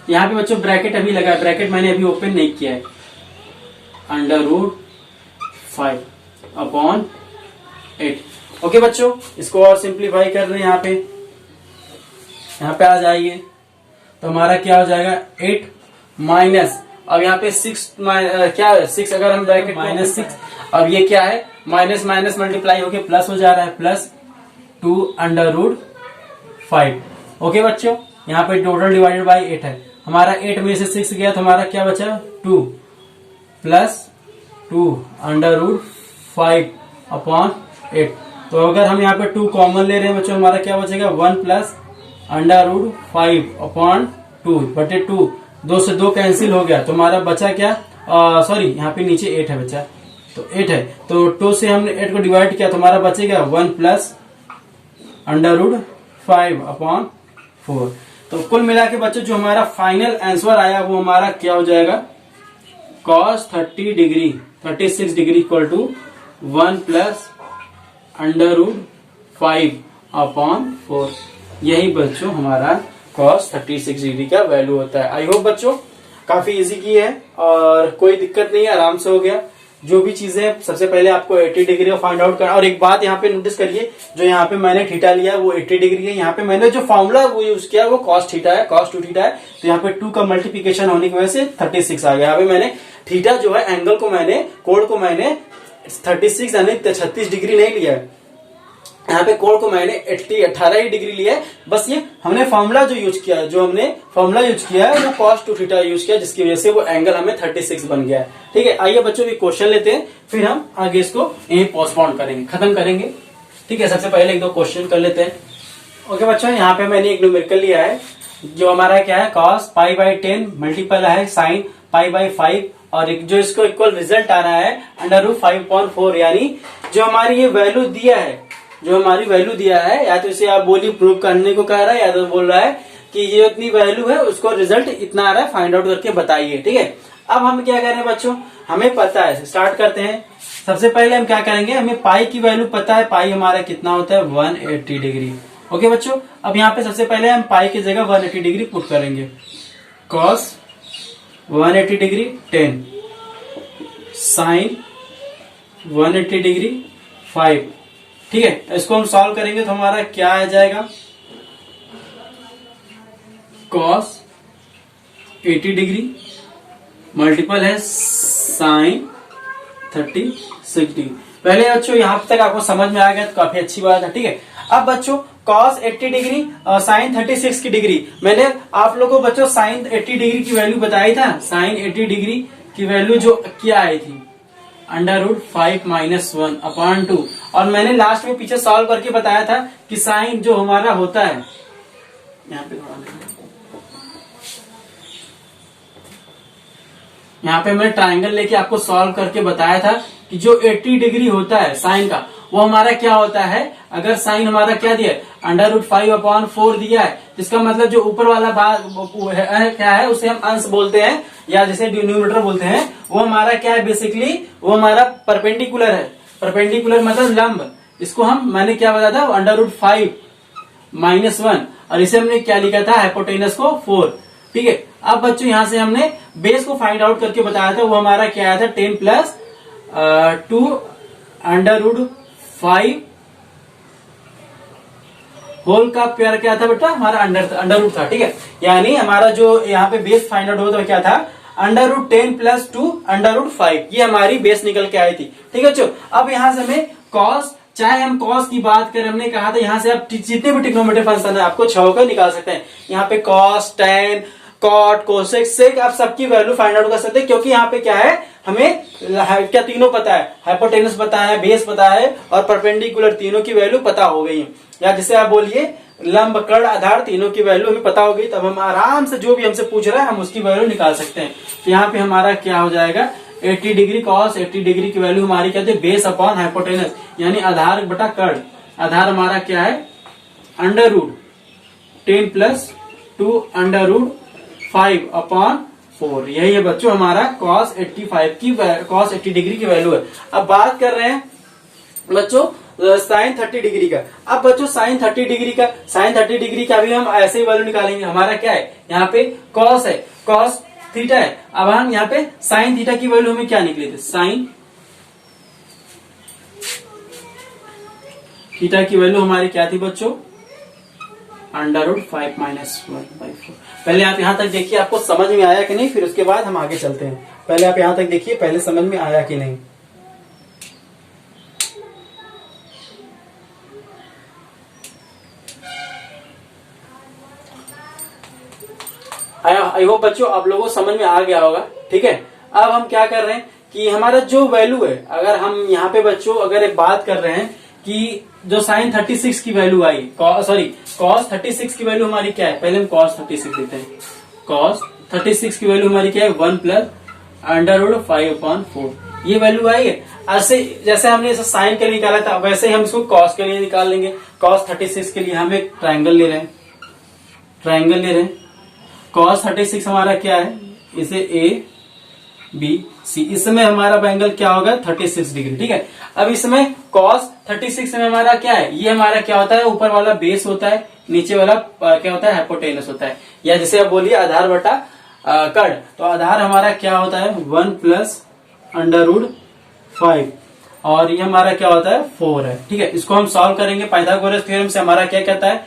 यहाँ पे बच्चों ब्रैकेट अभी लगा है, ब्रैकेट मैंने अभी ओपन नहीं किया है, √5/8। ओके बच्चों, इसको और सिंप्लीफाई कर रहे हैं। यहाँ पे आ जाइए तो हमारा क्या हो जाएगा, 8 माइनस, अब यहाँ पे 6 क्या है, 6 अगर हम ब्रैकेट -6, अब ये क्या है, माइनस माइनस मल्टीप्लाई होके प्लस हो जा रहा है, +2/5। ओके बच्चों, यहाँ पे टोटल डिवाइडेड बाय 8 है। हमारा 8 में से 6 गया तो हमारा क्या बचा, 2 + 2/5/8। तो अगर हम यहाँ पे 2 कॉमन ले रहे हैं बच्चों, हमारा क्या बचेगा, 1 + √5/2/2 2 से 2 कैंसिल हो गया तो हमारा बचा क्या, सॉरी यहाँ पे नीचे 8 है बचा, तो 8 है, तो 2 से हमने 8 को डिवाइड किया तो हमारा बचेगा 1 + √5/4। तो कुल मिला के बच्चों जो हमारा फाइनल आंसर आया वो हमारा क्या हो जाएगा, cos 36 डिग्री = 1 + √5/4। यही बच्चों हमारा cos 36 डिग्री का वैल्यू होता है। आई होप बच्चों काफी इजी की है और कोई दिक्कत नहीं है, आराम से हो गया। जो भी चीजें सबसे पहले आपको 80 डिग्री का फाइंड आउट करना। और एक बात यहाँ पे नोटिस करिए, जो यहाँ पे मैंने थीटा लिया वो 80 डिग्री है, यहाँ पे मैंने जो फॉर्मूला वो यूज किया वो cos थीटा है, cos 2 थीटा है। तो यहाँ पे 2 का मल्टीप्लिकेशन होने की वजह से 36 आ गया। यहाँ पे मैंने थीटा जो है एंगल को मैंने कोण को मैंने 36 यानी 36 डिग्री नहीं लिया है, यहाँ पे कोण को मैंने 18 ही डिग्री लिया है। बस ये हमने फॉर्मूला जो यूज किया है, जो हमने फॉर्मूला यूज किया है वो cos 2 थीटा यूज किया, जिसकी वजह से वो एंगल हमें 36 बन गया है। ठीक है, आइए बच्चों भी क्वेश्चन लेते हैं, फिर हम आगे इसको यही पोस्टपोन करेंगे, खत्म करेंगे। ठीक है, सबसे पहले 1-2 क्वेश्चन कर लेते हैं। ओके बच्चों, यहाँ पे मैंने एक न्यूमेरिकल लिया है, जो हमारा क्या है, cos π/10 मल्टीपल है sin π/5, और एक जो इसको इक्वल रिजल्ट आ रहा है √5/4। यानी जो हमारी ये वैल्यू दिया है, जो हमारी वैल्यू दिया है, या तो इसे आप बोलिए प्रूव करने को कह रहा है, या तो बोल रहा है कि ये इतनी वैल्यू है, उसको रिजल्ट इतना आ रहा है, फाइंड आउट करके बताइए। ठीक है, अब हम क्या कर रहे हैं बच्चों, हमें पता है, स्टार्ट करते हैं। सबसे पहले हम क्या करेंगे, हमें पाई की वैल्यू पता है, पाई हमारा कितना होता है, 180 डिग्री। ओके बच्चों, अब यहाँ पे सबसे पहले हम पाई की जगह 180 डिग्री पुट करेंगे। cos 180 degree 10 sin 180 degree 5। ठीक है, इसको हम सॉल्व करेंगे तो हमारा क्या आ जाएगा, cos 80 डिग्री मल्टीपल है sin 36 डिग्री। पहले बच्चों यहाँ तक आपको समझ में आ गया तो काफी अच्छी बात है। ठीक है, अब बच्चों cos 80 डिग्री और sin 36 की डिग्री। मैंने आप लोगों को बच्चों sin 80 डिग्री की वैल्यू बताई था। sin 80 डिग्री की वैल्यू जो क्या आई थी, √5 - 1/2। और मैंने लास्ट में पीछे सॉल्व करके बताया था कि साइन जो हमारा होता है, यहाँ पे यहाँ पे मैं ट्रायंगल लेके आपको सॉल्व करके बताया था कि जो 80 डिग्री होता है साइन का, वो हमारा क्या होता है, अगर साइन हमारा क्या दिया है, √5/4 दिया है, जिसका मतलब जो ऊपर वाला क्या है उसे हम अंश बोलते हैं या जैसे डिनोमिनेटर बोलते हैं, वो हमारा क्या है, बेसिकली वो हमारा परपेंडिकुलर है। परपेंडिकुलर मतलब लंब। इसको मैंने क्या बताया था, √5 - 1, और इसे हमने क्या लिखा था, हाइपोटेनस को 4। ठीक है। अब बच्चों यहां से हमने बेस को फाइंड आउट करके बताया था, वो हमारा क्या आया था, 10 + 2 √5 होल का प्यार क्या था बेटा, हमारा अंडर था। ठीक है। यानी हमारा जो यहाँ पे बेस फाइंड आउट होता है क्या था, √10 + 2 √5, ये हमारी बेस निकल के आई थी। ठीक है बच्चों। अब यहाँ से हमें कॉस, चाहे हम कॉस की बात करें, हमने कहा था यहाँ से आप जितने भी ट्रिग्नोमेट्रिक फंक्शन है आपको 6 का निकाल सकते हैं। यहाँ पे कॉस, टेन, कॉट, कोसेक, सेक, आप सबकी वैल्यू फाइंड आउट कर सकते हैं, क्योंकि यहाँ पे क्या है, हमें क्या तीनों पता है, हाइपोटेनस पता है, बेस पता है और परपेंडिकुलर, तीनों की वैल्यू पता हो गई है। या जैसे आप बोलिए लंब, कर्ण, आधार, तीनों की वैल्यू हमें पता हो गई, तब हम आराम से जो भी हमसे पूछ रहा है हम उसकी वैल्यू निकाल सकते हैं। तो यहाँ पे हमारा क्या हो जाएगा, 80 डिग्री कॉस 80 डिग्री की वैल्यू हमारी क्या थी, बेस अपॉन हाइपोटेनस, यानी आधार बटा कर्ण। आधार हमारा क्या है, √10 + 2 √5/4। यही है बच्चों हमारा cos 80 डिग्री की वैल्यू है। अब बात कर रहे हैं बच्चों sin 30 डिग्री का। अब बच्चों sin 30 डिग्री का भी हम ऐसे ही वैल्यू निकालेंगे। हमारा क्या है, यहाँ पे cos है, cos थीटा है। अब हम यहाँ पे sin थीटा की वैल्यू हमें क्या निकली थी, sin थीटा की वैल्यू हमारी क्या थी बच्चों, √5 - 1/4। पहले आप यहां तक देखिए आपको समझ में आया कि नहीं, फिर उसके बाद हम आगे चलते हैं। पहले आप यहां तक देखिए, पहले समझ में आया कि नहीं। आई होप बच्चों आप लोगों को समझ में आ गया होगा। ठीक है। अब हम क्या कर रहे हैं कि हमारा जो वैल्यू है, अगर हम यहाँ पे बच्चों अगर एक बात कर रहे हैं कि जो sin 36 की वैल्यू आई, cos 36 की वैल्यू हमारी क्या है, पहले हम cos 36 देते हैं। cos 36 की वैल्यू हमारी क्या है, 1 + √5/4, ये वैल्यू आई है। ऐसे जैसे हमने इसे साइन के लिए निकाला था, वैसे ही हम इसको cos के लिए निकाल लेंगे। cos 36 के लिए हम एक ट्रायंगल ले रहे हैं, cos 36 हमारा क्या है, इसे ABC, इसमें हमारा एंगल क्या होगा, 36 डिग्री। ठीक है। अब इसमें cos 36 में हमारा क्या है, ये हमारा क्या होता है, ऊपर वाला बेस होता है, नीचे वाला क्या होता है, हाइपोटेनस होता है, या जैसे आप बोलिए आधार बटा कर्ण। तो आधार हमारा क्या होता है, 1 + √5, और ये हमारा क्या होता है, 4 है। ठीक है। इसको हम सॉल्व करेंगे पाइथागोरस थ्योरम से। हमारा क्या कहता है,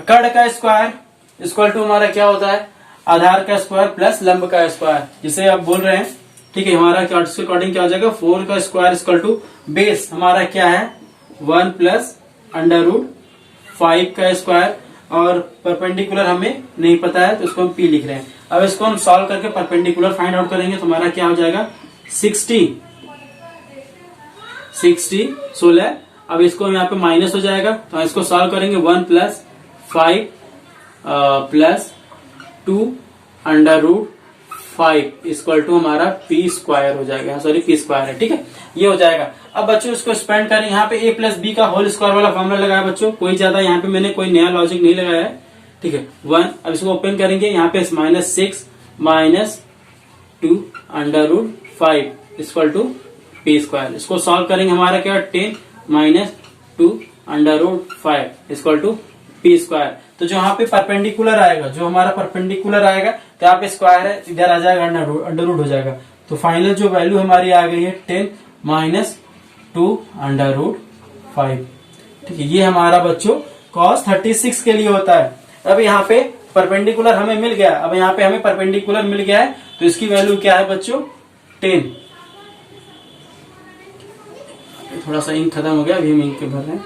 कर्ण का स्क्वायर इक्वल टू हमारा क्या होता है, आधार का स्क्वायर प्लस लंब का स्क्वायर, जिसे आप बोल रहे हैं। ठीक है। हमारा इसके अकॉर्डिंग क्या हो जाएगा, 4 का स्क्वायर इक्वल टू बेस हमारा क्या है, 1 + √5 का स्क्वायर, और परपेंडिकुलर हमें नहीं पता है तो इसको हम P लिख रहे हैं। अब इसको हम सॉल्व करके परपेंडिकुलर फाइंड आउट करेंगे तो हमारा क्या हो जाएगा, 60 16। अब इसको यहाँ पे माइनस हो जाएगा, तो इसको सॉल्व करेंगे, 1 + 5 + 2 √5 इक्वल टू हमारा P² हो जाएगा, सॉरी P² है। ठीक है। ये हो जाएगा। अब बच्चों इसको एक्सपेंड करें, यहाँ पे a + b का होल स्क्वायर वाला फॉर्मूला लगाया बच्चों, कोई ज्यादा यहाँ पे मैंने कोई नया लॉजिक नहीं लगाया है। ठीक है। 1, अब इसको ओपन करेंगे, यहाँ पे -6 - 2 √5 इक्वल टू P²। इसको सॉल्व करेंगे, हमारा क्या 10 - 2 √5 इक्वल टू P²। तो जो यहाँ पे परपेंडिकुलर आएगा, तो यहाँ पे स्क्वायर है, इधर आ जाएगा अंडर रूट हो जाएगा। तो फाइनल जो वैल्यू हमारी आ गई है 10 - 2 √5। ठीक है। ये हमारा बच्चों cos 36 के लिए होता है। अब यहाँ पे परपेंडिकुलर हमें मिल गया, तो इसकी वैल्यू क्या है बच्चों, 10। थोड़ा सा इंक खत्म हो गया, अभी हम इंक के भर रहे हैं,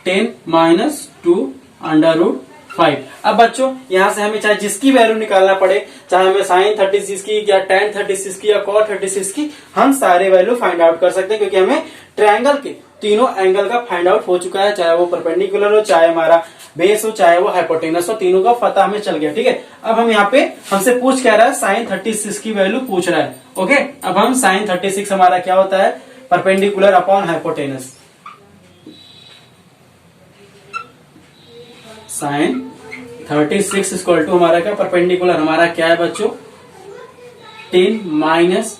10 माइनस 2 अंडर रूट 5। अब बच्चों यहाँ से हमें चाहे जिसकी वैल्यू निकालना पड़े, चाहे हमें साइन 36 की या tan 36 की या कॉट 36 की, हम सारे वैल्यू फाइंड आउट कर सकते हैं, क्योंकि हमें ट्रायंगल के तीनों एंगल का फाइंड आउट हो चुका है, चाहे वो परपेंडिकुलर हो, चाहे हमारा बेस हो, चाहे वो हाइपोटेनस हो, तीनों का पता हमें चल गया। ठीक है, अब हम यहाँ पे हमसे पूछ क्या रहा है, साइन 36 की वैल्यू पूछ रहा है। ओके, अब हम साइन 36 हमारा क्या होता है, perpendicular upon hypotenuse. Sine 36 equal to हमारा क्या, परपेंडिकुलर हमारा क्या है बच्चों, 10 माइनस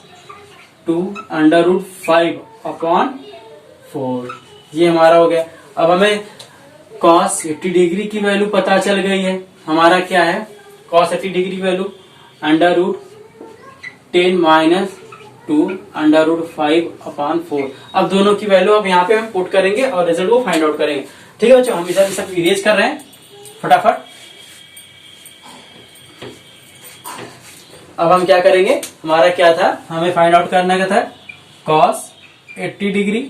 2 अंडर रूट 5 अपॉन 4। ये हमारा हो गया। अब हमें कॉस 80 डिग्री की वैल्यू पता चल गई है। हमारा क्या है, कॉस 80 डिग्री की value under root 10 minus 2 under root 5 upon 4। अब दोनों की वैल्यू अब यहाँ पे हम पुट करेंगे और रिजल्ट को फाइंड आउट करेंगे। ठीक है बच्चों, हम इधर सब इरेज कर रहे हैं फटाफट। अब हम क्या करेंगे, हमारा क्या था, हमें फाइंड आउट करने का था कॉस 80 डिग्री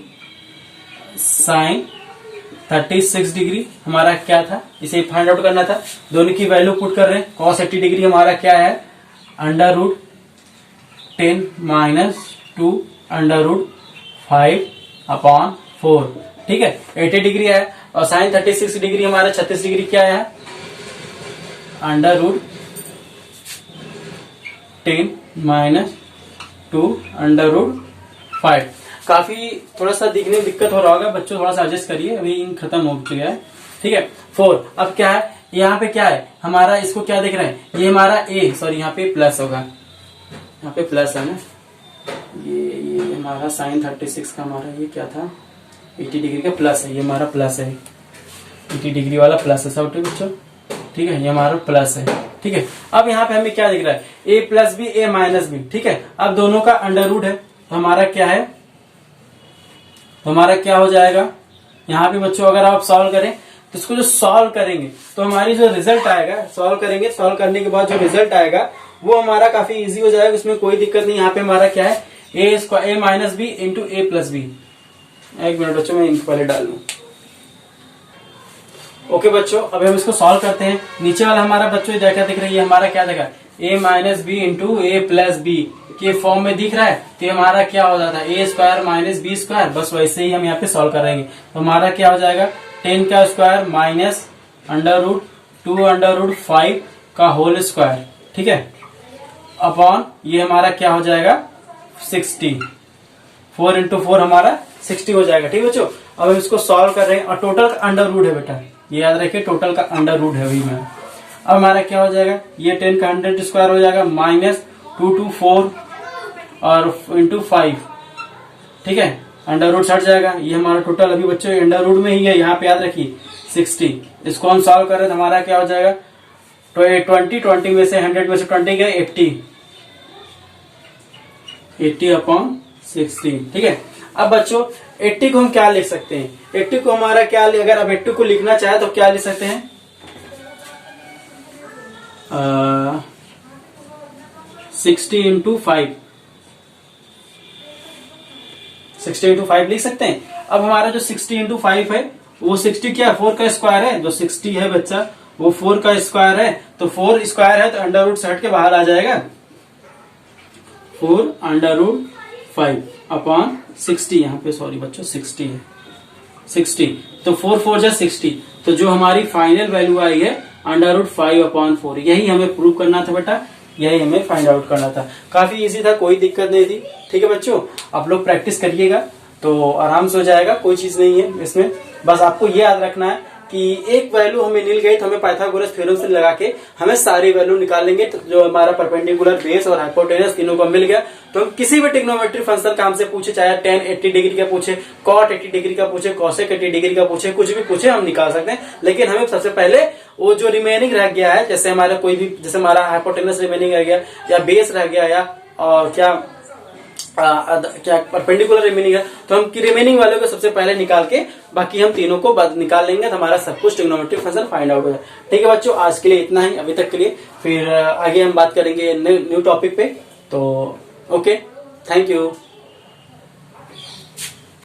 साइन 36 डिग्री, हमारा क्या था, इसे फाइंड आउट करना था। दोनों की वैल्यू पुट कर रहे हैं। कॉस 80 डिग्री हमारा क्या है, under root 10 minus 2 under root 5 upon 4। ठीक है, 80 डिग्री है, और साइन 36 डिग्री हमारा 36 डिग्री क्या है, under root 10 minus 2 under root 5। काफी थोड़ा सा दिखने में दिक्कत हो रहा होगा बच्चों, थोड़ा सा एडजस्ट करिए, अभी इन खत्म हो चुका है। ठीक है, 4। अब क्या है, यहाँ पे क्या है हमारा, इसको क्या दिख रहा है, ये हमारा ए, सॉरी यहाँ पे प्लस होगा, यहाँ पे प्लस है ना, ये हमारा साइन 36 का हमारा ये क्या था, 80 डिग्री का प्लस है, ये हमारा प्लस है, 80 डिग्री वाला प्लस है सब। ठीक बच्चों, ठीक है, ये हमारा प्लस है। ठीक है, अब यहाँ पे हमें क्या दिख रहा है, ए प्लस बी ए माइनस बी। ठीक है, अब दोनों का अंडर रूट है, तो हमारा क्या है, तो हमारा क्या हो जाएगा, यहाँ पे बच्चों अगर आप सॉल्व करें तो इसको जो सॉल्व करेंगे तो हमारी जो रिजल्ट आएगा, सॉल्व करेंगे, सॉल्व करने के बाद जो रिजल्ट आएगा वो हमारा काफी इजी हो जाएगा, उसमें कोई दिक्कत नहीं। यहाँ पे हमारा क्या है, ए माइनस बी इंटू ए प्लस बी। एक मिनट बच्चों, मैं इनको पहले डाल लूं। ओके बच्चों, अब हम इसको सॉल्व करते हैं। नीचे वाला हमारा बच्चों क्या दिख रही है, हमारा क्या देखा, ए माइनस बी इंटू ए प्लस बी के फॉर्म में दिख रहा है, तो हमारा क्या हो जाता है, ए स्क्वायर माइनस बी स्क्वायर। बस वैसे ही हम यहाँ पे सॉल्व करेंगे, तो हमारा क्या हो जाएगा, 10 का square minus under root 2 under root 5 का होल स्क्वायर। ठीक है, अपॉन ये हमारा क्या हो जाएगा 60, 4 इंटू 4 हमारा 60 हो जाएगा। ठीक है बच्चों, अब हम इसको सॉल्व कर रहे हैं, और टोटल का अंडर रूट है बेटा, ये याद रखिए, टोटल का अंडर रूट है अभी में। अब हमारा क्या हो जाएगा, ये 10 का 100 स्क्वायर हो जाएगा माइनस 2 to 4 और इंटू 5। ठीक है, अंडर रूट हट जाएगा, ये हमारा टोटल अभी बच्चों अंडर रूट में ही है, यहाँ पे याद रखिए 60। इसको हम सॉल्व कर रहे हैं तो हमारा क्या हो जाएगा, 20 में से 100 में से 20 गए 80 अपॉन 16। ठीक है, अब बच्चों 80 को हम क्या लिख सकते हैं, 80 को हमारा क्या, अगर अब 80 को लिखना चाहे तो क्या लिख सकते हैं, 60 इंटू 5, 60 इंटू 5 लिख सकते हैं। अब हमारा जो 60 इंटू 5 है वो 60 क्या, 4 का स्क्वायर है, जो 60 है बच्चा वो 4 का स्क्वायर है, तो 4 स्क्वायर है तो अंडर रूट से हट के बाहर आ जाएगा, 4 अंडर रूट 5 अपॉन 60। यहाँ पे सॉरी बच्चों 60 है, 60, तो 4 4 जा 60, तो जो हमारी फाइनल वैल्यू आई है अंडर रूट 5 अपॉन 4, यही हमें प्रूव करना था बेटा, यही हमें फाइंड आउट करना था। काफी इजी था, कोई दिक्कत नहीं थी। ठीक है बच्चों, आप लोग प्रैक्टिस करिएगा तो आराम से हो जाएगा, कोई चीज नहीं है इसमें। बस आपको ये याद रखना है कि एक वैल्यू हमें मिल गई तो हमें पाइथागोरस थ्योरम से लगा के हमें सारी वैल्यू निकाल लेंगे, तो जो हमारा परपेंडिकुलर बेस और हाइपोटेनस तीनों को मिल गया तो हम किसी भी ट्रिग्नोमेट्री फंक्शन का हमसे पूछे, चाहे tan 80 डिग्री का पूछे, cot 80 डिग्री का पूछे, cosec 80 डिग्री का पूछे, कुछ भी पूछे हम निकाल सकते हैं। लेकिन हमें सबसे पहले वो जो रिमेनिंग रह गया है, जैसे हमारा कोई भी, जैसे हमारा हाइपोटेनस रिमेनिंग रह गया या बेस रह गया या और क्या परपेंडिकुलर रिमेनिंग है, तो हम रिमेनिंग वालों को सबसे पहले निकाल के बाकी हम तीनों को बाद निकाल लेंगे, तो हमारा सब कुछ ट्रिग्नोमेट्रिक फंक्शन फाइंड आउट हो जाए। ठीक है बच्चों, आज के लिए इतना ही अभी तक के लिए, फिर आगे हम बात करेंगे न्यू टॉपिक पे। तो ओके, थैंक यू।